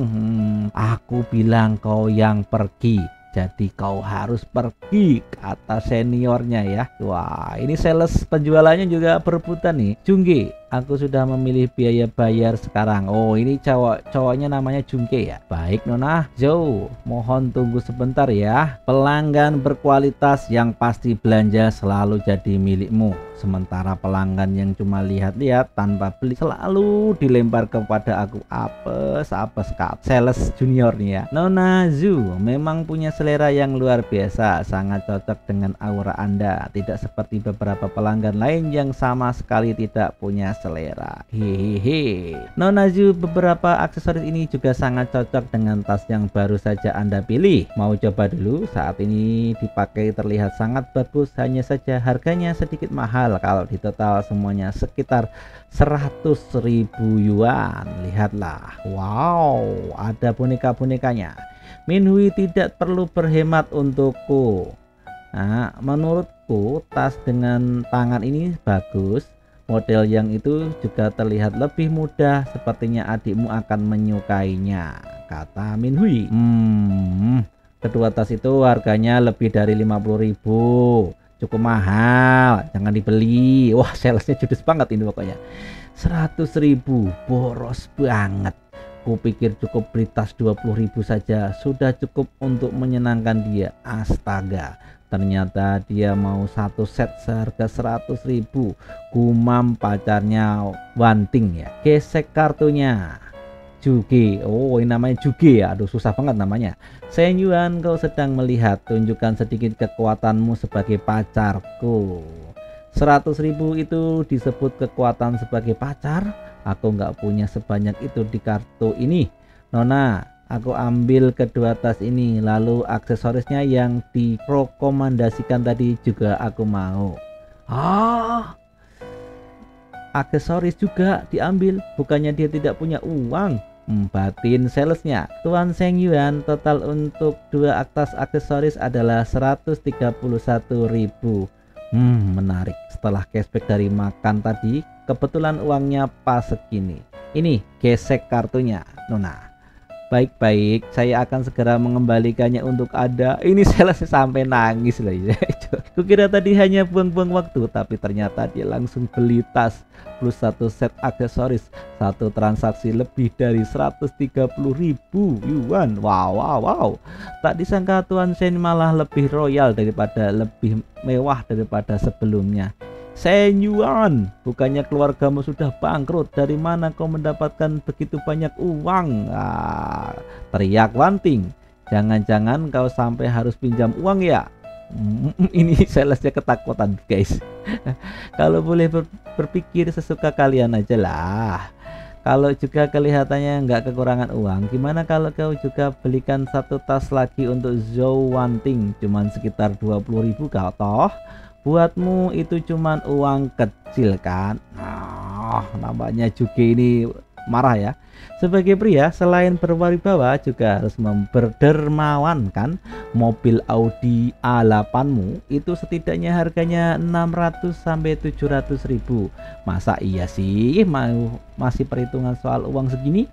Aku bilang kau yang pergi, jadi kau harus pergi, kata seniornya ya. Wah, ini sales penjualannya juga berebutan nih. Jungge, aku sudah memilih biaya bayar sekarang. Oh, ini cowoknya namanya Jungge ya. Baik Nona Zhou, mohon tunggu sebentar ya. Pelanggan berkualitas yang pasti belanja selalu jadi milikmu. Sementara pelanggan yang cuma lihat-lihat tanpa beli selalu dilempar kepada aku. Apes kak. Sales juniornya ya. Nona Zhu memang punya selera yang luar biasa, sangat cocok dengan aura Anda. Tidak seperti beberapa pelanggan lain yang sama sekali tidak punya selera. Hehehe. Nona Zhu, beberapa aksesoris ini juga sangat cocok dengan tas yang baru saja Anda pilih. Mau coba dulu? Saat ini dipakai terlihat sangat bagus, hanya saja harganya sedikit mahal. Kalau di total semuanya sekitar 100.000 yuan. Lihatlah, wow, ada boneka-bonekanya. Minhui tidak perlu berhemat untukku. Nah, menurutku tas dengan tangan ini bagus. Model yang itu juga terlihat lebih mudah. Sepertinya adikmu akan menyukainya, kata Minhui. Kedua tas itu harganya lebih dari 50.000. Cukup mahal, jangan dibeli. Wah, salesnya judes banget ini pokoknya. 100.000, boros banget. Kupikir cukup beli tas 20.000 saja sudah cukup untuk menyenangkan dia. Astaga, ternyata dia mau satu set seharga 100.000. Gumam pacarnya Wan Ting ya. Gesek kartunya. Juge. Oh, ini namanya Juge ya. Aduh, susah banget namanya. Shen Yuan, kau sedang melihat, tunjukkan sedikit kekuatanmu sebagai pacarku. 100.000 itu disebut kekuatan sebagai pacar? Aku nggak punya sebanyak itu di kartu ini. Nona, aku ambil kedua tas ini, lalu aksesorisnya yang direkomendasikan tadi juga aku mau. Ah, aksesoris juga diambil, bukannya dia tidak punya uang? Batin salesnya. Tuan Shen Yuan, total untuk dua tas aksesoris adalah 131.000. Menarik. Setelah cashback dari makan tadi, kebetulan uangnya pas segini. Ini gesek kartunya, Nona. Baik-baik, saya akan segera mengembalikannya untuk Anda. Ini salesnya sampai nangis loh. Kukira tadi hanya buang-buang waktu, tapi ternyata dia langsung beli tas plus satu set aksesoris, satu transaksi lebih dari 130.000 yuan. Wow. Tak disangka Tuan Shen malah lebih royal daripada, lebih mewah daripada sebelumnya. Shen Yuan, bukannya keluargamu sudah bangkrut? Dari mana kau mendapatkan begitu banyak uang? Teriak Wanting. Jangan-jangan kau sampai harus pinjam uang ya? Ini salesnya ketakutan guys. Kalau boleh berpikir sesuka kalian aja lah. Kalau juga kelihatannya nggak kekurangan uang, gimana kalau kau juga belikan satu tas lagi untuk Zhou Wanting, cuman sekitar 20.000 kau toh? Buatmu itu cuman uang kecil kan? Nah, namanya juga ini marah ya. Sebagai pria, selain berwibawa juga harus berdermawan kan? Mobil Audi A8mu itu setidaknya harganya 600 sampai 700.000. Masa iya sih masih perhitungan soal uang segini?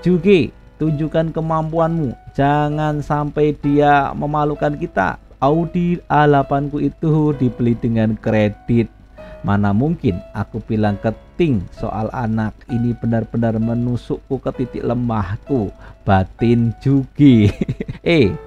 Juga tunjukkan kemampuanmu, jangan sampai dia memalukan kita. Audi A8 ku itu dibeli dengan kredit. Mana mungkin aku bilang ke Ting soal anak ini benar-benar menusukku ke titik lemahku. Batin Jugi.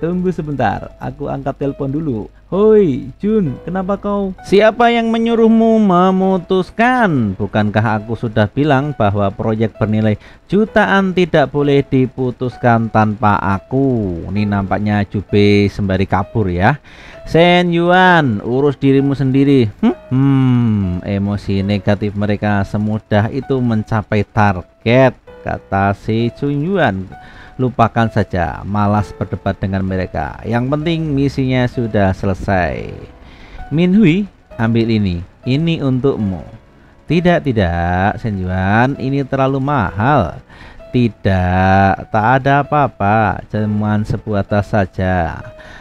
Tunggu sebentar, aku angkat telepon dulu. Hoi Jun, kenapa kau? Siapa yang menyuruhmu memutuskan? Bukankah aku sudah bilang bahwa proyek bernilai jutaan tidak boleh diputuskan tanpa aku? Ini nampaknya Jube sembari kabur ya. Shen Yuan, urus dirimu sendiri. Emosi negatif mereka semudah itu mencapai target, kata si Chun Yuan. Lupakan saja, malas berdebat dengan mereka. Yang penting misinya sudah selesai. Min Hui, ambil ini untukmu. Tidak, Shen Yuan, ini terlalu mahal. Tidak, tak ada apa-apa, cuman sebuah tas saja.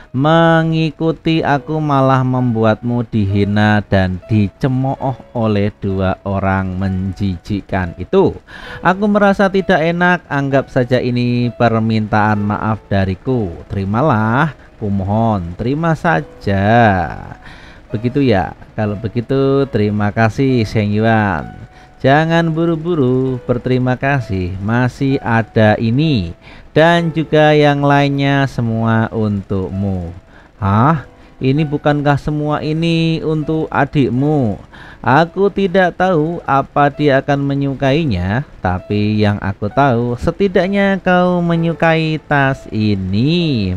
Mengikuti aku malah membuatmu dihina dan dicemooh oleh dua orang menjijikkan itu. Aku merasa tidak enak, anggap saja ini permintaan maaf dariku. Terimalah, kumohon, terima saja. Begitu ya, kalau begitu terima kasih Shen Yuan. Jangan buru-buru berterima kasih, masih ada ini dan juga yang lainnya semua untukmu. Hah? Ini bukankah semua ini untuk adikmu? Aku tidak tahu apa dia akan menyukainya, tapi yang aku tahu setidaknya kau menyukai tas ini.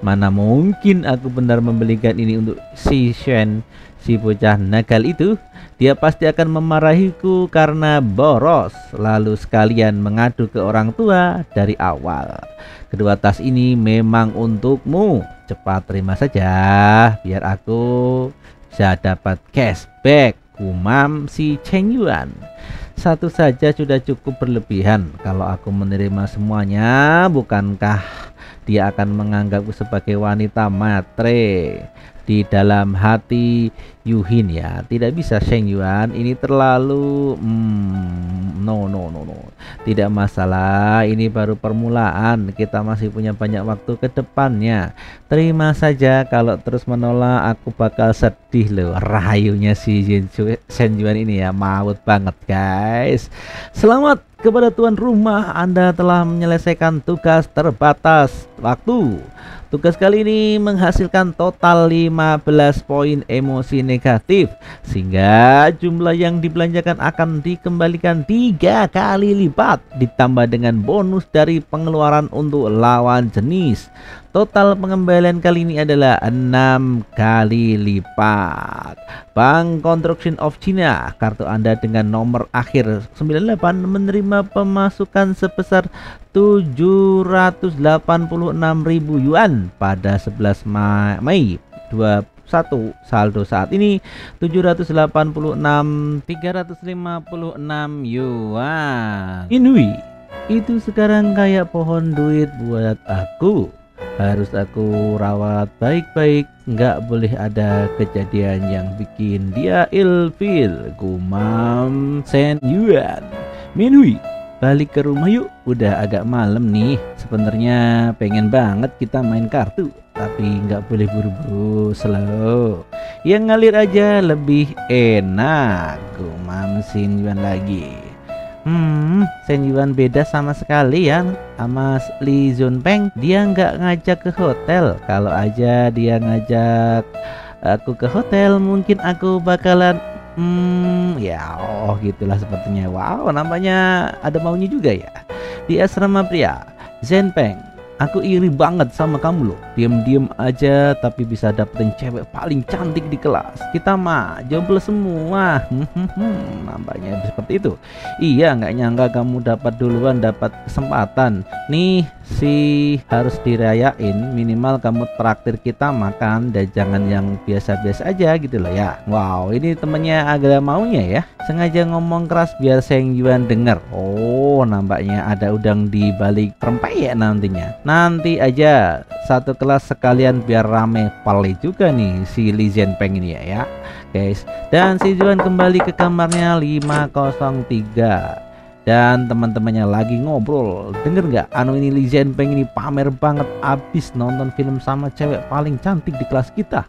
Mana mungkin aku benar membelikan ini untuk si Shen, si bocah nakal itu. Dia pasti akan memarahiku karena boros, lalu sekalian mengadu ke orang tua dari awal. Kedua tas ini memang untukmu. Cepat terima saja, biar aku bisa dapat cashback. Gumam si Cheng Yuan. Satu saja sudah cukup berlebihan. Kalau aku menerima semuanya, bukankah dia akan menganggapku sebagai wanita matre? Di dalam hati Yuhin ya, tidak bisa Shen Yuan, ini terlalu no, tidak masalah, ini baru permulaan, kita masih punya banyak waktu ke depannya. Terima saja, kalau terus menolak aku bakal sedih loh. Rayunya si Shen Yuan ini ya, maut banget guys. Selamat kepada tuan rumah, Anda telah menyelesaikan tugas terbatas waktu. Tugas kali ini menghasilkan total 15 poin emosi negatif, sehingga jumlah yang dibelanjakan akan dikembalikan 3 kali lipat, ditambah dengan bonus dari pengeluaran untuk lawan jenis. Total pengembalian kali ini adalah 6 kali lipat. Bank Construction of China, kartu Anda dengan nomor akhir 98 menerima pemasukan sebesar 786.000 yuan pada 11 Mei 21. Saldo saat ini 786.356 yuan. Inui, itu sekarang kayak pohon duit buat aku. Harus aku rawat baik-baik, nggak boleh ada kejadian yang bikin dia ilfil. Gumam Sen Yuan. Minhui, balik ke rumah yuk, udah agak malam nih. Sebenarnya pengen banget kita main kartu, tapi nggak boleh buru-buru, slow. Yang ngalir aja lebih enak. Gumam Sen Yuan lagi. Sen Yuan beda sama sekali ya sama Li Zunpeng. Dia nggak ngajak ke hotel. Kalau aja dia ngajak aku ke hotel, mungkin aku bakalan gitulah sepertinya. Wow, nampaknya ada maunya juga ya. Di asrama pria, Zunpeng, aku iri banget sama kamu loh. Diam-diam aja tapi bisa dapetin cewek paling cantik di kelas. Kita mah jomblo semua. Nampaknya seperti itu. Iya, nggak nyangka kamu dapat duluan, dapat kesempatan. Nih sih harus dirayain. Minimal kamu traktir kita makan, dan jangan yang biasa-biasa aja gitu loh ya. Wow, ini temennya agak maunya ya. Sengaja ngomong keras biar Sen Yuan denger. Oh, nampaknya ada udang di balik rempeyek nantinya. Nanti aja satu kelas sekalian biar rame pali juga nih si Li Zunpeng ini ya guys. Dan si Yuan kembali ke kamarnya 503 dan teman-temannya lagi ngobrol. Denger nggak, ini Li Zunpeng ini pamer banget abis nonton film sama cewek paling cantik di kelas kita.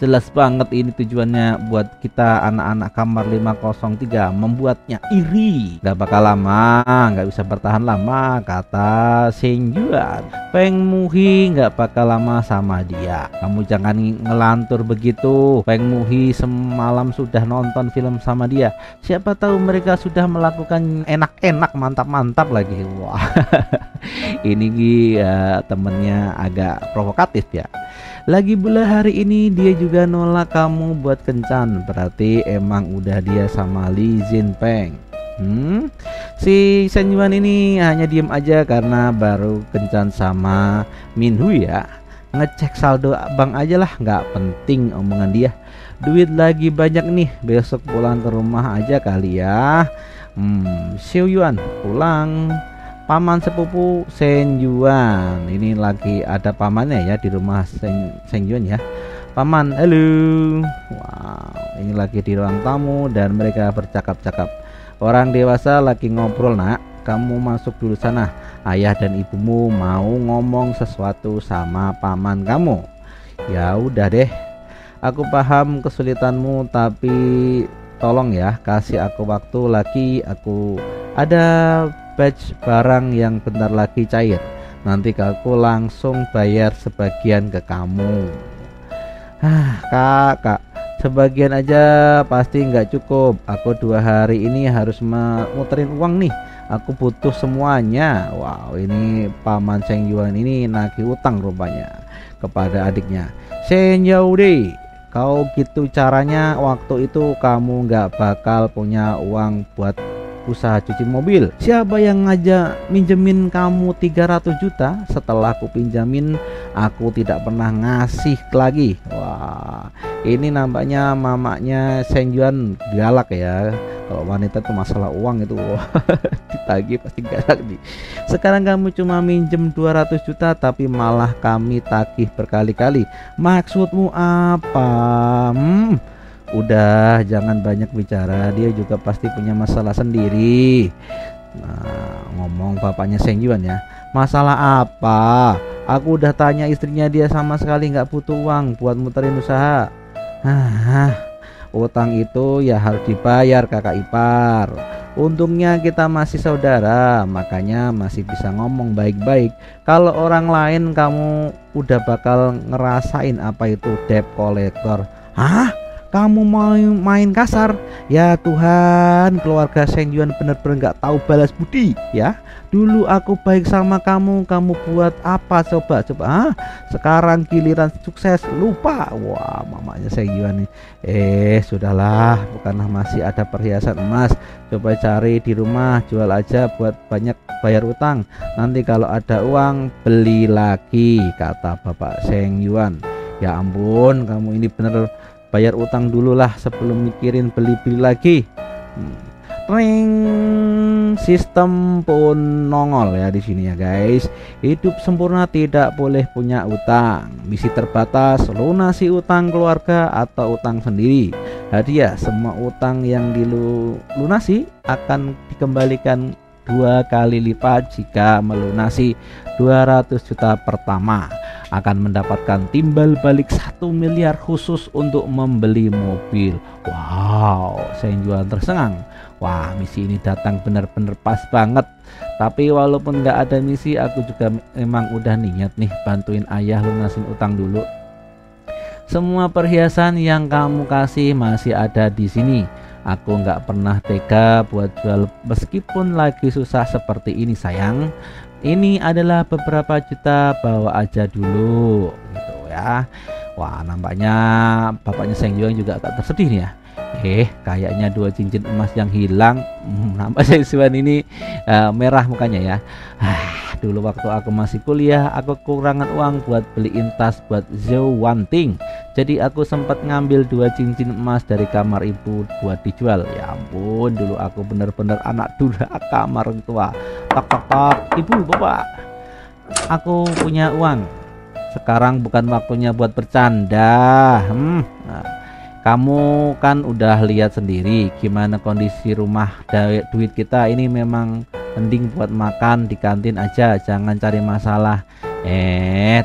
Jelas banget ini tujuannya buat kita anak-anak kamar 503, membuatnya iri. Gak bakal lama, gak bisa bertahan lama, kata Sen Yuan. Peng Muhi gak bakal lama sama dia. Kamu jangan ngelantur begitu. Peng Muhi semalam sudah nonton film sama dia. Siapa tahu mereka sudah melakukan enak-enak, mantap-mantap lagi. Wah, ini temennya agak provokatif ya. Lagi pula hari ini dia juga nolak kamu buat kencan. Berarti emang udah dia sama Li Zunpeng. Si Sen Yuan ini hanya diem aja karena baru kencan sama Minhui ya. Ngecek saldo bank aja lah, nggak penting omongan dia. Duit lagi banyak nih, besok pulang ke rumah aja kali ya. Xiu Yuan pulang. Paman sepupu Sen Yuan, ini lagi ada pamannya ya di rumah Sen Yuan ya. Paman, halo. Wow, ini lagi di ruang tamu dan mereka bercakap-cakap. Orang dewasa lagi ngobrol, nak. Kamu masuk dulu sana. Ayah dan ibumu mau ngomong sesuatu sama paman kamu. Ya udah deh. Aku paham kesulitanmu, tapi tolong ya kasih aku waktu lagi. Aku ada batch barang yang bentar lagi cair. Nanti aku langsung bayar sebagian ke kamu. Kak, sebagian aja pasti nggak cukup. Aku 2 hari ini harus muterin uang nih. Aku butuh semuanya. Wow, ini paman Sen Yuan ini nagih utang rupanya kepada adiknya. Sen Yaudi, kau gitu caranya, waktu itu kamu nggak bakal punya uang buat usaha cuci mobil. Siapa yang ngajak minjemin kamu 300 juta? Setelah aku pinjamin, aku tidak pernah ngasih lagi. Wah, ini nampaknya mamanya Sen Yuan galak ya. Kalau wanita tuh masalah uang itu ditagih pasti galak nih. Sekarang kamu cuma minjem 200 juta tapi malah kami tagih berkali-kali. Maksudmu apa? Udah, jangan banyak bicara. Dia juga pasti punya masalah sendiri. Nah, ngomong bapaknya Sen Yuan ya. Masalah apa? Aku udah tanya istrinya, dia sama sekali nggak butuh uang buat muterin usaha. Utang itu ya harus dibayar kakak ipar. Untungnya kita masih saudara, makanya masih bisa ngomong baik-baik. Kalau orang lain kamu udah bakal ngerasain apa itu debt collector. Hah? Kamu mau main kasar? Ya Tuhan, keluarga Seng Yuan bener-bener gak tahu balas budi ya. Dulu aku baik sama kamu buat apa coba? Sekarang giliran sukses lupa. Wah, mamanya Seng Yuan nih. Sudahlah, bukanlah masih ada perhiasan emas. Coba cari di rumah, jual aja buat banyak bayar utang. Nanti kalau ada uang beli lagi, kata Bapak Seng Yuan. Ya ampun, kamu ini bener bayar utang dulu lah sebelum mikirin beli-beli lagi. Ring, sistem pun nongol ya di sini ya guys. Hidup sempurna tidak boleh punya utang. Misi terbatas, lunasi utang keluarga atau utang sendiri. Hadiah, semua utang yang dilunasi akan dikembalikan 2 kali lipat jika melunasi 200 juta pertama. Akan mendapatkan timbal balik 1 miliar khusus untuk membeli mobil. Wow, Seng Yuan tersengang. Wah, misi ini datang benar-benar pas banget. Tapi walaupun nggak ada misi, aku juga memang udah niat nih bantuin ayah lunasin utang dulu. Semua perhiasan yang kamu kasih masih ada di sini. Aku nggak pernah tega buat jual meskipun lagi susah seperti ini sayang. Ini adalah beberapa juta, bawa aja dulu gitu ya. Wah, nampaknya bapaknya Seng Yuan juga agak tersedih nih ya. Kayaknya 2 cincin emas yang hilang. Nampak Seng Yuan ini merah mukanya ya. Dulu waktu aku masih kuliah, aku kekurangan uang buat beliin tas buat Zhou Wanting. Jadi aku sempat ngambil 2 cincin emas dari kamar ibu buat dijual. Ya ampun, dulu aku bener-bener anak durhaka kamar tua. Tok tok tok, ibu bapak, aku punya uang. Sekarang bukan waktunya buat bercanda. Kamu kan udah lihat sendiri gimana kondisi rumah duit kita ini. Memang mending buat makan di kantin aja, jangan cari masalah.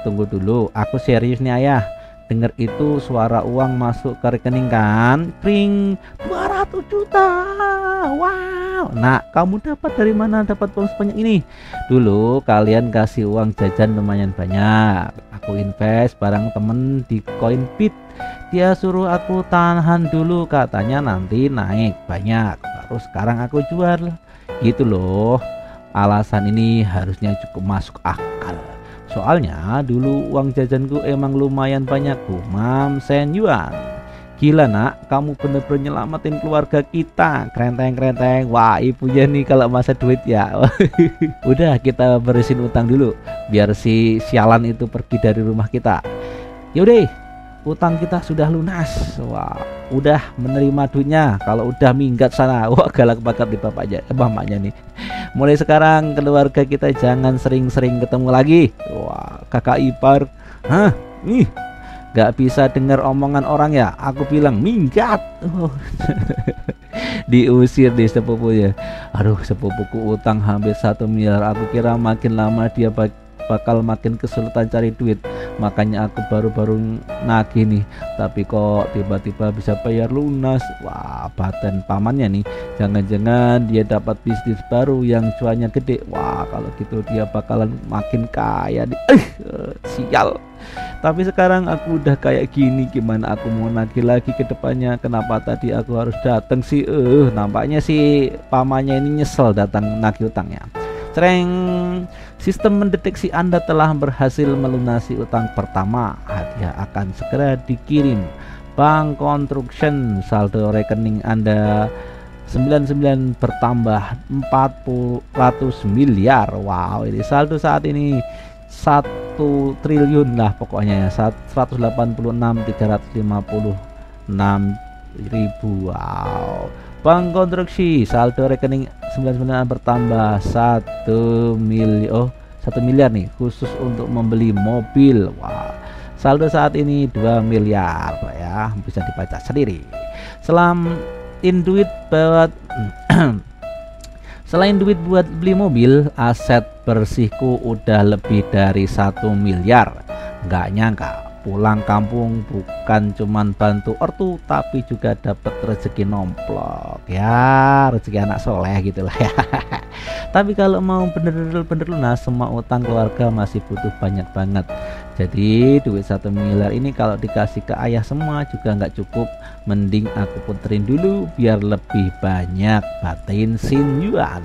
Tunggu dulu, aku serius nih ayah. Dengar itu suara uang masuk ke rekening kan? Pring, 200 juta. Wow. Nah, kamu dapat dari mana dapat uang sebanyak ini? Dulu kalian kasih uang jajan lumayan banyak. Aku invest barang temen di Coinbit. Dia suruh aku tahan dulu, katanya nanti naik banyak. Baru sekarang aku jual. Gitu loh. Alasan ini harusnya cukup masuk akal. Soalnya dulu uang jajanku emang lumayan banyak Bu Mam Seng Yuan. Gila nak, kamu bener-bener nyelamatin keluarga kita. Krenteng. Wah, ibunya nih kalau masa duit ya. Udah, kita beresin utang dulu biar si sialan itu pergi dari rumah kita. Yaudah, utang kita sudah lunas. Wah, udah menerima duitnya. Kalau udah minggat sana, wah galak banget di bapaknya, mamanya nih. Mulai sekarang keluarga kita jangan sering-sering ketemu lagi. Wah, kakak ipar, nih gak bisa dengar omongan orang ya. Aku bilang minggat. Diusir di sepupunya. Aduh, sepupuku utang hampir 1 miliar. Aku kira makin lama dia bakal makin kesulitan cari duit. Makanya aku baru-baru nagih nih, tapi kok tiba-tiba bisa bayar lunas. Wah, badan pamannya nih, jangan-jangan dia dapat bisnis baru yang cuannya gede. Wah, kalau gitu dia bakalan makin kaya nih. Sial. Tapi sekarang aku udah kayak gini, gimana aku mau nagih lagi ke depannya? Kenapa tadi aku harus datang sih? Nampaknya sih pamannya ini nyesel datang nagih utangnya. Cereng, sistem mendeteksi Anda telah berhasil melunasi utang pertama. Hadiah akan segera dikirim. Bank Construction, saldo rekening Anda 99 bertambah 400 miliar. Wow, ini saldo saat ini 1 triliun lah pokoknya ya. 180.356.000. Wow. Bank Konstruksi, saldo rekening 99 bertambah 1 miliar nih, khusus untuk membeli mobil. Wah, saldo saat ini 2 miliar ya, bisa dibaca sendiri. Selain duit buat beli mobil, aset bersihku udah lebih dari 1 miliar. Nggak nyangka pulang kampung bukan cuman bantu ortu tapi juga dapat rezeki nomplok ya, rezeki anak soleh gitulah ya. Tapi kalau mau bener-bener lunas semua utang keluarga masih butuh banyak banget. Jadi duit 1 miliar ini kalau dikasih ke ayah semua juga nggak cukup. Mending aku puterin dulu biar lebih banyak, batin Sin Yuan.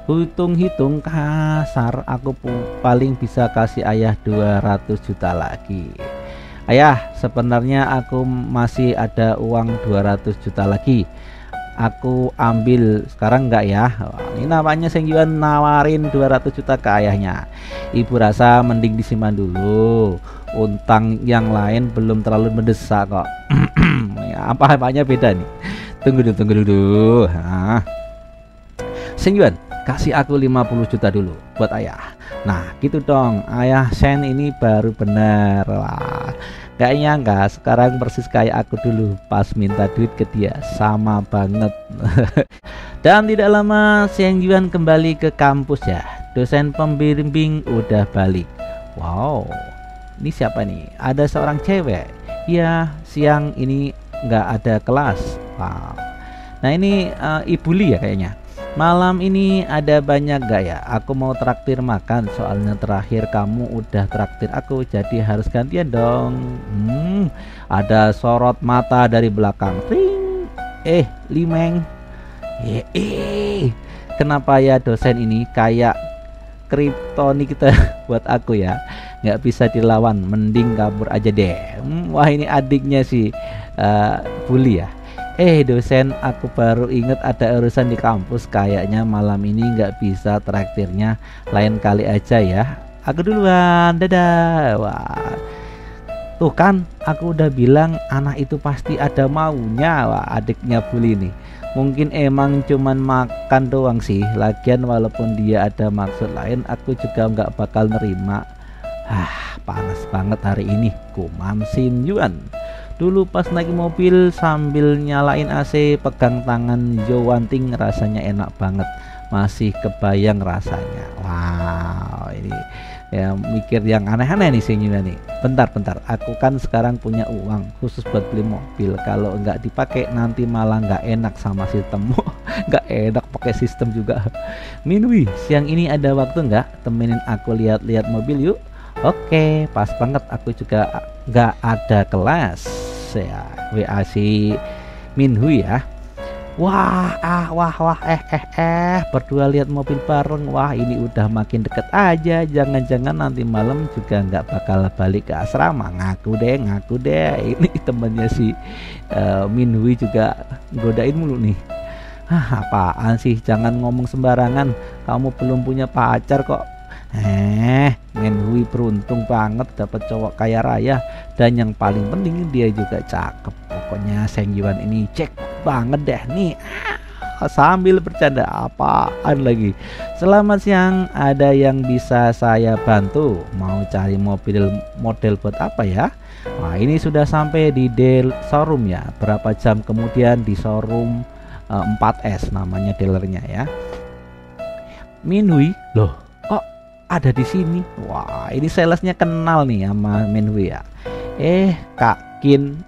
Hitung-hitung kasar aku paling bisa kasih ayah 200 juta lagi. Ayah, sebenarnya aku masih ada uang 200 juta lagi. Aku ambil sekarang enggak ya? Ini namanya Seng Yuan nawarin 200 juta ke ayahnya. Ibu rasa mending disimpan dulu. Utang yang lain belum terlalu mendesak kok. Apa-apanya beda nih. Tunggu dulu. Seng Yuan, kasih aku 50 juta dulu buat ayah. Nah gitu dong, ayah Sen ini baru bener. Wah, gak nyangka sekarang persis kayak aku dulu pas minta duit ke dia, sama banget. Dan tidak lama Seng Yuan kembali ke kampus ya. Dosen pembimbing udah balik. Wow, ini siapa nih? Ada seorang cewek. Ya, siang ini nggak ada kelas. Wow. Nah ini Ibu Li ya kayaknya. Malam ini ada banyak gak ya? Aku mau traktir makan, soalnya terakhir kamu udah traktir aku, jadi harus gantian dong. Ada sorot mata dari belakang. Ring. Limeng. Kenapa ya dosen ini kayak kriptonik kita buat aku ya? Nggak bisa dilawan, mending kabur aja deh. Wah ini adiknya si Bully ya. Dosen, aku baru inget ada urusan di kampus. Kayaknya malam ini nggak bisa traktirnya, lain kali aja ya. Aku duluan, dadah. Wah, tuh kan aku udah bilang anak itu pasti ada maunya. Wah, adiknya Bully nih. Mungkin emang cuman makan doang sih. Lagian walaupun dia ada maksud lain, aku juga nggak bakal nerima. Panas banget hari ini, kumam Sin Yuan. Dulu pas naik mobil sambil nyalain AC, pegang tangan Jo Wanting, rasanya enak banget. Masih kebayang rasanya. Wow, ini ya mikir yang aneh-aneh nih Sin Yuan nih. Bentar, aku kan sekarang punya uang khusus buat beli mobil. Kalau nggak dipakai nanti malah nggak enak sama sistem. Nggak enak pakai sistem juga. Minwi, siang ini ada waktu nggak temenin aku lihat-lihat mobil yuk? Oke, pas banget, aku juga nggak ada kelas ya. WA si Minhui ya. Wah, berdua lihat mobil bareng. Wah, ini udah makin deket aja. Jangan-jangan nanti malam juga nggak bakal balik ke asrama. Ngaku deh. Ini temennya si Minhui juga godain mulu nih. Apaan sih? Jangan ngomong sembarangan. Kamu belum punya pacar kok. Minhui beruntung banget dapat cowok kaya raya, dan yang paling penting dia juga cakep. Pokoknya Seng Yuan ini cek banget deh nih. Sambil bercanda, apaan lagi? Selamat siang, ada yang bisa saya bantu? Mau cari mobil model buat apa ya? Wah, ini sudah sampai di showroom ya. Berapa jam kemudian di showroom 4S namanya dealernya ya. Minhui, loh kok ada di sini? Wah, ini salesnya kenal nih sama Minhui ya. Kak Kin,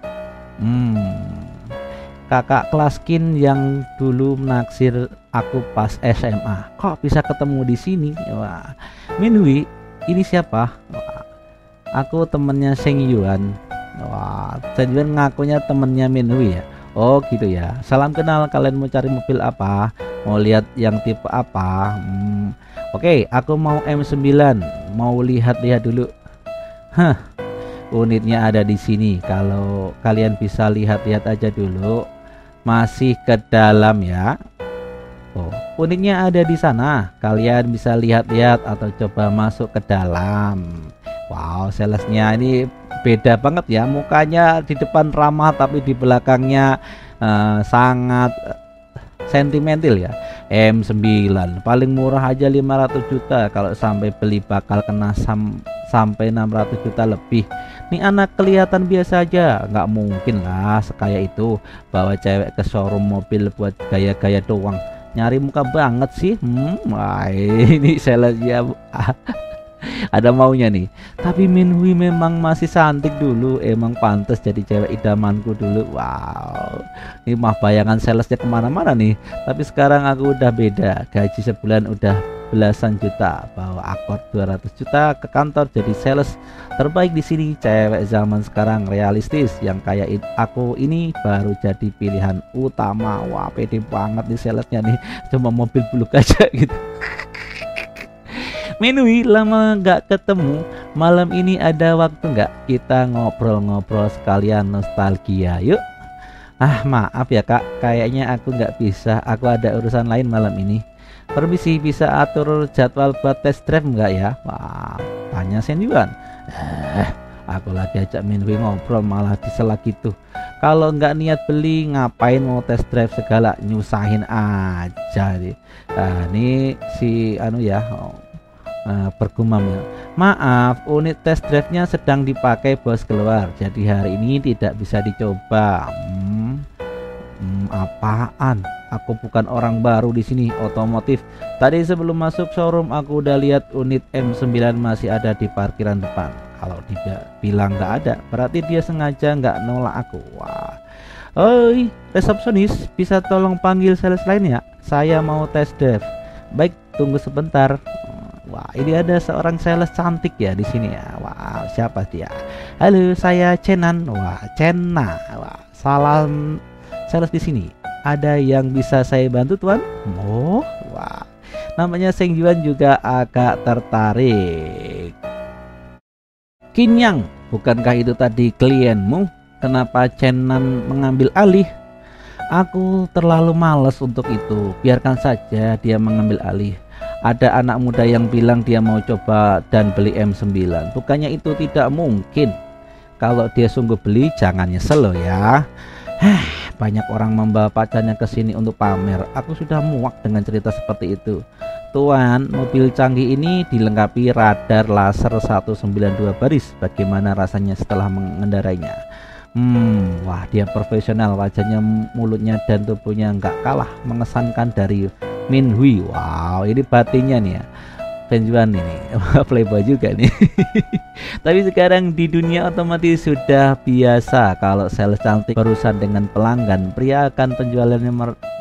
kakak kelas Kin yang dulu naksir aku pas SMA. Kok bisa ketemu di sini? Wah, Minhui, ini siapa? Wah, aku temennya Seng Yuan. Wah, Seng Yuan ngakunya temennya Minhui ya. Oh gitu ya. Salam kenal, kalian mau cari mobil apa? Mau lihat yang tipe apa? Oke, aku mau M9. Mau lihat-lihat dulu. Unitnya ada di sini. Kalau kalian bisa lihat-lihat aja dulu. Masih ke dalam ya. Oh, unitnya ada di sana. Kalian bisa lihat-lihat atau coba masuk ke dalam. Wow, salesnya ini beda banget ya. Mukanya di depan ramah tapi di belakangnya sangat sentimental ya. M9 paling murah aja 500 juta. Kalau sampai beli bakal kena sampai 600 juta lebih. Nih anak kelihatan biasa aja, nggak mungkin lah sekaya itu bawa cewek ke showroom mobil buat gaya-gaya doang. Nyari muka banget sih. Wah, ini salesnya Ada maunya nih. Tapi Minhui memang masih cantik dulu, emang pantas jadi cewek idamanku dulu. Wow, ini mah bayangan salesnya kemana-mana nih. Tapi sekarang aku udah beda, gaji sebulan udah belasan juta, bawa akor 200 juta ke kantor jadi sales terbaik di sini. Cewek zaman sekarang realistis, yang kayak aku ini baru jadi pilihan utama. Wah, pede banget nih salesnya nih, cuma mobil buluk aja gitu. Minhui, lama nggak ketemu, malam ini ada waktu nggak kita ngobrol-ngobrol sekalian nostalgia yuk? Ah maaf ya kak, kayaknya aku nggak bisa, aku ada urusan lain malam ini. Permisi, bisa atur jadwal buat test drive nggak ya? Wah, tanya Shen Yuan. Aku lagi ajak Minhui ngobrol malah disela gitu. Kalau nggak niat beli ngapain mau test drive segala, nyusahin aja nih. Nah, ini si anu ya. Bergumam ya. Maaf, unit test drive-nya sedang dipakai bos keluar, jadi hari ini tidak bisa dicoba. Apaan? Aku bukan orang baru di sini otomotif. Tadi sebelum masuk showroom aku udah lihat unit M9 masih ada di parkiran depan. Kalau dia bilang nggak ada, berarti dia sengaja nggak nolak aku. Wah. Oi, resepsionis, bisa tolong panggil sales lain ya? Saya mau test drive. Baik, tunggu sebentar. Wah, ini ada seorang sales cantik ya di sini ya. Wah, siapa dia? Halo, saya Chenan. Wah, Cena. Wah, salam sales di sini. Ada yang bisa saya bantu, Tuan? Oh, wah. Namanya Seng Yuan juga agak tertarik. Kinyang, bukankah itu tadi klienmu? Kenapa Chenan mengambil alih? Aku terlalu malas untuk itu. Biarkan saja dia mengambil alih. Ada anak muda yang bilang dia mau coba dan beli M9. Bukannya itu tidak mungkin. Kalau dia sungguh beli, jangan nyesel loh ya. Banyak orang membawa pacarnya ke sini untuk pamer. Aku sudah muak dengan cerita seperti itu. Tuan, mobil canggih ini dilengkapi radar laser 192 baris. Bagaimana rasanya setelah mengendarainya? Wah, dia profesional. Wajahnya, mulutnya, dan tubuhnya nggak kalah mengesankan dari Minhui. Wow, ini batinnya nih ya, Yuan ini playboy juga nih. Tapi sekarang di dunia otomotif sudah biasa kalau sales cantik berurusan dengan pelanggan, pria akan penjualannya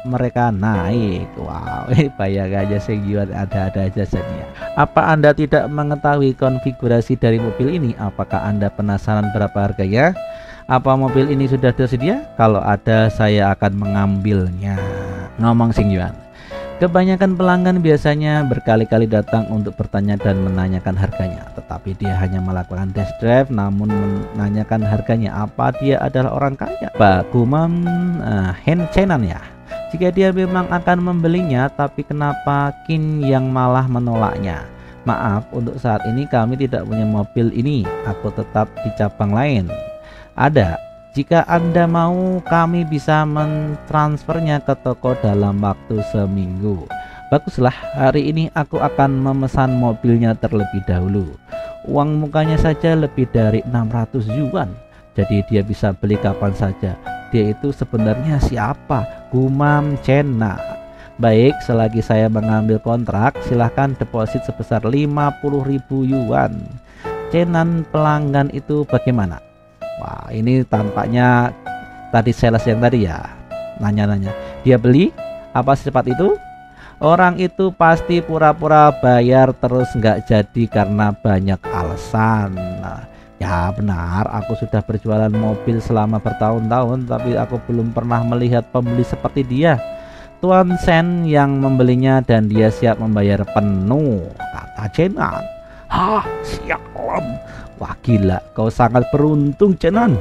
mereka naik. Wow, ini bayang aja Yuan ada-ada aja saja. Apa Anda tidak mengetahui konfigurasi dari mobil ini? Apakah Anda penasaran berapa harganya? Apa mobil ini sudah tersedia? Kalau ada, saya akan mengambilnya. Ngomong Yuan. Kebanyakan pelanggan biasanya berkali-kali datang untuk bertanya dan menanyakan harganya, tetapi dia hanya melakukan test drive namun menanyakan harganya. Apa dia adalah orang kaya? Pak Gumam Hen Chenan ya. Jika dia memang akan membelinya, tapi kenapa Kin yang malah menolaknya? Maaf, untuk saat ini kami tidak punya mobil ini. Aku tetap di cabang lain. Ada. Jika Anda mau, kami bisa mentransfernya ke toko dalam waktu seminggu. Baguslah, hari ini aku akan memesan mobilnya terlebih dahulu. Uang mukanya saja lebih dari 600 yuan. Jadi dia bisa beli kapan saja. Dia itu sebenarnya siapa? Gumam Cena. Baik, selagi saya mengambil kontrak, silahkan deposit sebesar 50.000 yuan. Cenan pelanggan itu bagaimana? Wah, ini tampaknya tadi sales yang tadi ya, nanya-nanya. Dia beli apa secepat itu? Orang itu pasti pura-pura bayar terus nggak jadi karena banyak alasan. Nah, ya benar, aku sudah berjualan mobil selama bertahun-tahun, tapi aku belum pernah melihat pembeli seperti dia. Tuan Sen yang membelinya dan dia siap membayar penuh, kata Cenan. Hah, sialan. Wah gila, kau sangat beruntung Cenan.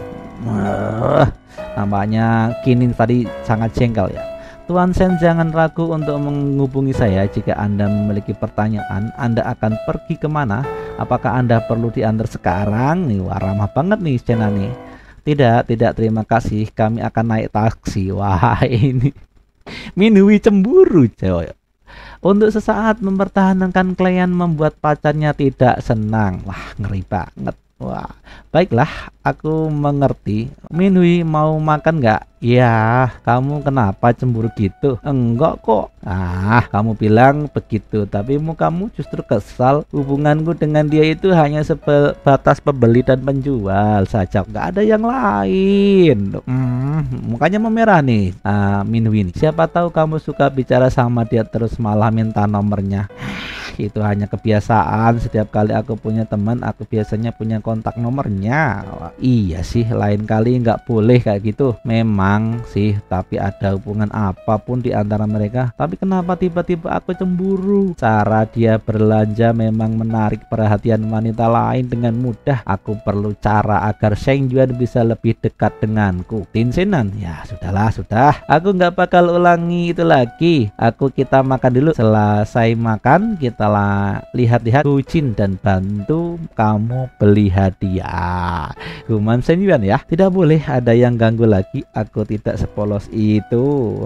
Namanya Kinin tadi sangat jengkel ya. Tuan Sen, jangan ragu untuk menghubungi saya jika Anda memiliki pertanyaan. Anda akan pergi kemana? Apakah Anda perlu diantar sekarang? Nih, wah ramah banget nih Cenan nih. Tidak, terima kasih. Kami akan naik taksi. Wah ini Minhui cemburu coy. Untuk sesaat mempertahankan klien membuat pacarnya tidak senang. Wah ngeri banget. Wah, baiklah, aku mengerti. Minhui mau makan nggak? Ya, kamu kenapa cemburu gitu? Enggak kok. Ah, kamu bilang begitu, tapi kamu justru kesal. Hubunganku dengan dia itu hanya sebatas pembeli dan penjual saja, nggak ada yang lain. Mukanya memerah nih, Minhui nih. Siapa tahu kamu suka bicara sama dia terus malah minta nomornya. Itu hanya kebiasaan, setiap kali aku punya teman aku biasanya punya kontak nomornya. Iya sih, lain kali nggak boleh kayak gitu memang sih, tapi ada hubungan apapun di antara mereka. Tapi kenapa tiba-tiba aku cemburu? Cara dia berlanja memang menarik perhatian wanita lain dengan mudah. Aku perlu cara agar Sheng Yuan bisa lebih dekat denganku. Tinsenan, ya sudahlah, sudah, aku nggak bakal ulangi itu lagi. Kita makan dulu. Selesai makan kita lihat-lihat kucing dan bantu kamu beli hadiah. Human Sheng Yuan ya, tidak boleh ada yang ganggu lagi. Aku tidak sepolos itu.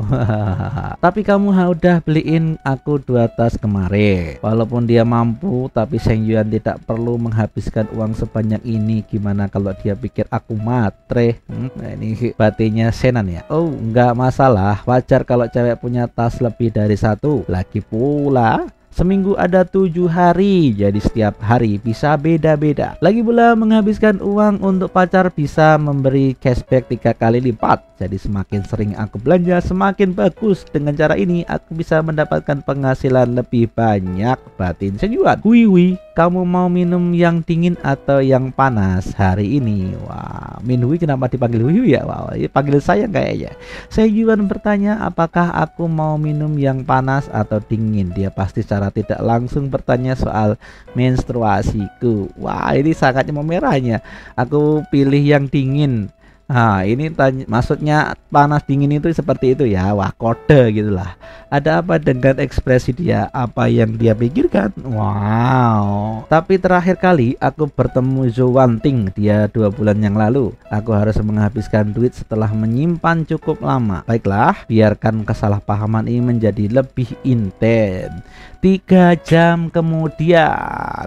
Tapi kamu udah beliin aku 2 tas kemarin. Walaupun dia mampu, tapi Sheng Yuan tidak perlu menghabiskan uang sebanyak ini. Gimana kalau dia pikir aku matre? Nah, ini batinnya Senan ya. Oh, nggak masalah, wajar kalau cewek punya tas lebih dari 1. Lagi pula seminggu ada 7 hari, jadi setiap hari bisa beda-beda. Lagi pula menghabiskan uang untuk pacar bisa memberi cashback 3 kali lipat. Jadi semakin sering aku belanja semakin bagus. Dengan cara ini aku bisa mendapatkan penghasilan lebih banyak. Batin Sheng Yuan. Hui, kamu mau minum yang dingin atau yang panas hari ini? Wah, Minhui kenapa dipanggil Hui ya? Wah, panggil sayang kayaknya. Sheng Yuan bertanya apakah aku mau minum yang panas atau dingin. Dia pasti secara tidak langsung bertanya soal menstruasiku. Wah, ini sangatnya memerahnya. Aku pilih yang dingin. Nah, ini maksudnya panas dingin itu seperti itu ya. Wah, kode gitulah. Ada apa dengan ekspresi dia? Apa yang dia pikirkan? Wow. Tapi terakhir kali aku bertemu Zhou Wanting dia 2 bulan yang lalu. Aku harus menghabiskan duit setelah menyimpan cukup lama. Baiklah, biarkan kesalahpahaman ini menjadi lebih intens. 3 jam kemudian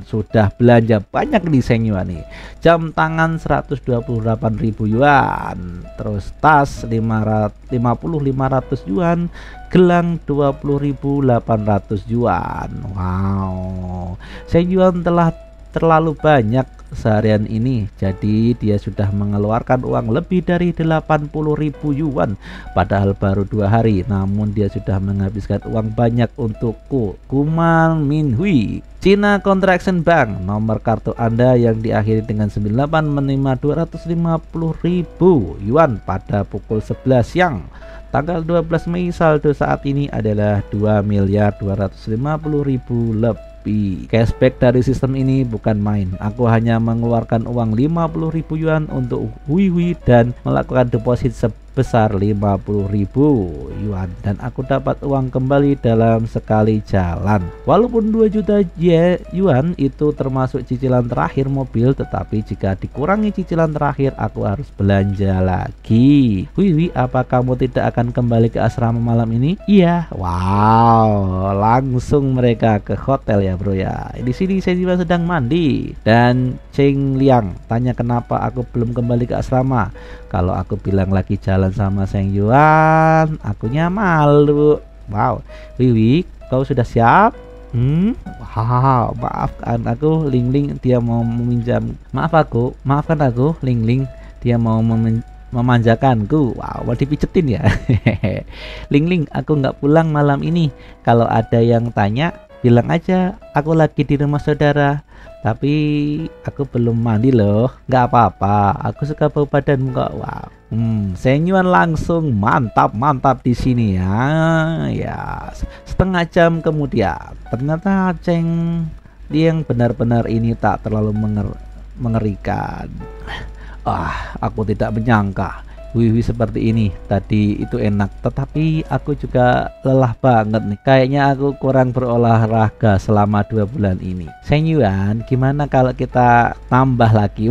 sudah belanja banyak di Sheng Yuan nih. Jam tangan 128.000 yuan, terus tas 500 yuan, gelang 20.800 yuan. Wow, Sheng Yuan telah terlalu banyak seharian ini, jadi dia sudah mengeluarkan uang lebih dari 80.000 yuan padahal baru 2 hari, namun dia sudah menghabiskan uang banyak untukku. Kuman Minhui, China Contraction Bank, nomor kartu Anda yang diakhiri dengan 98 menerima 250.000 yuan pada pukul 11 siang tanggal 12 Mei. Saldo saat ini adalah 2.250.000 lebih. Cashback dari sistem ini bukan main. Aku hanya mengeluarkan uang 50.000 yuan untuk Hui dan melakukan deposit sebesar 50.000 yuan dan aku dapat uang kembali dalam sekali jalan. Walaupun 2 juta yuan itu termasuk cicilan terakhir mobil, tetapi jika dikurangi cicilan terakhir aku harus belanja lagi. Hui, apa kamu tidak akan kembali ke asrama malam ini? Iya. Wow, langsung mereka ke hotel ya bro ya. Di sini saya juga sedang mandi dan Cheng Liang tanya kenapa aku belum kembali ke asrama. Kalau aku bilang lagi jalan sama Sheng Yuan, akunya malu. Wow, Wiwi, kau sudah siap? Wow, maafkan aku Ling Ling, dia mau meminjam. Maafkan aku Ling Ling, dia mau memanjakanku. Wow, mau dipicetin ya. Ling Ling, aku nggak pulang malam ini. Kalau ada yang tanya, bilang aja aku lagi di rumah saudara. Tapi aku belum mandi loh. Nggak apa-apa, aku suka bau badanmu kok. Wow. Sheng Yuan langsung mantap di sini ya. Ya, setengah jam kemudian ternyata Cheng Liang benar-benar ini tak terlalu mengerikan. Aku tidak menyangka wiwi seperti ini tadi itu enak, tetapi aku juga lelah banget nih. Kayaknya aku kurang berolahraga selama 2 bulan ini. Senyuan, gimana kalau kita tambah lagi?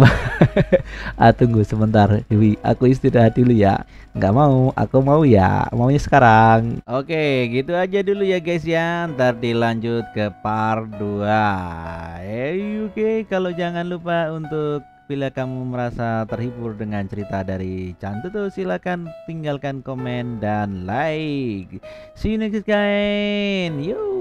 Tunggu sebentar, Wiwi, aku istirahat dulu ya. Nggak mau, aku mau ya, maunya sekarang. Oke, gitu aja dulu ya guys ya. Ntar dilanjut ke part 2. Oke, kalau jangan lupa untuk bila kamu merasa terhibur dengan cerita dari Cantuto, silakan tinggalkan komen dan like. See you next time. Yo.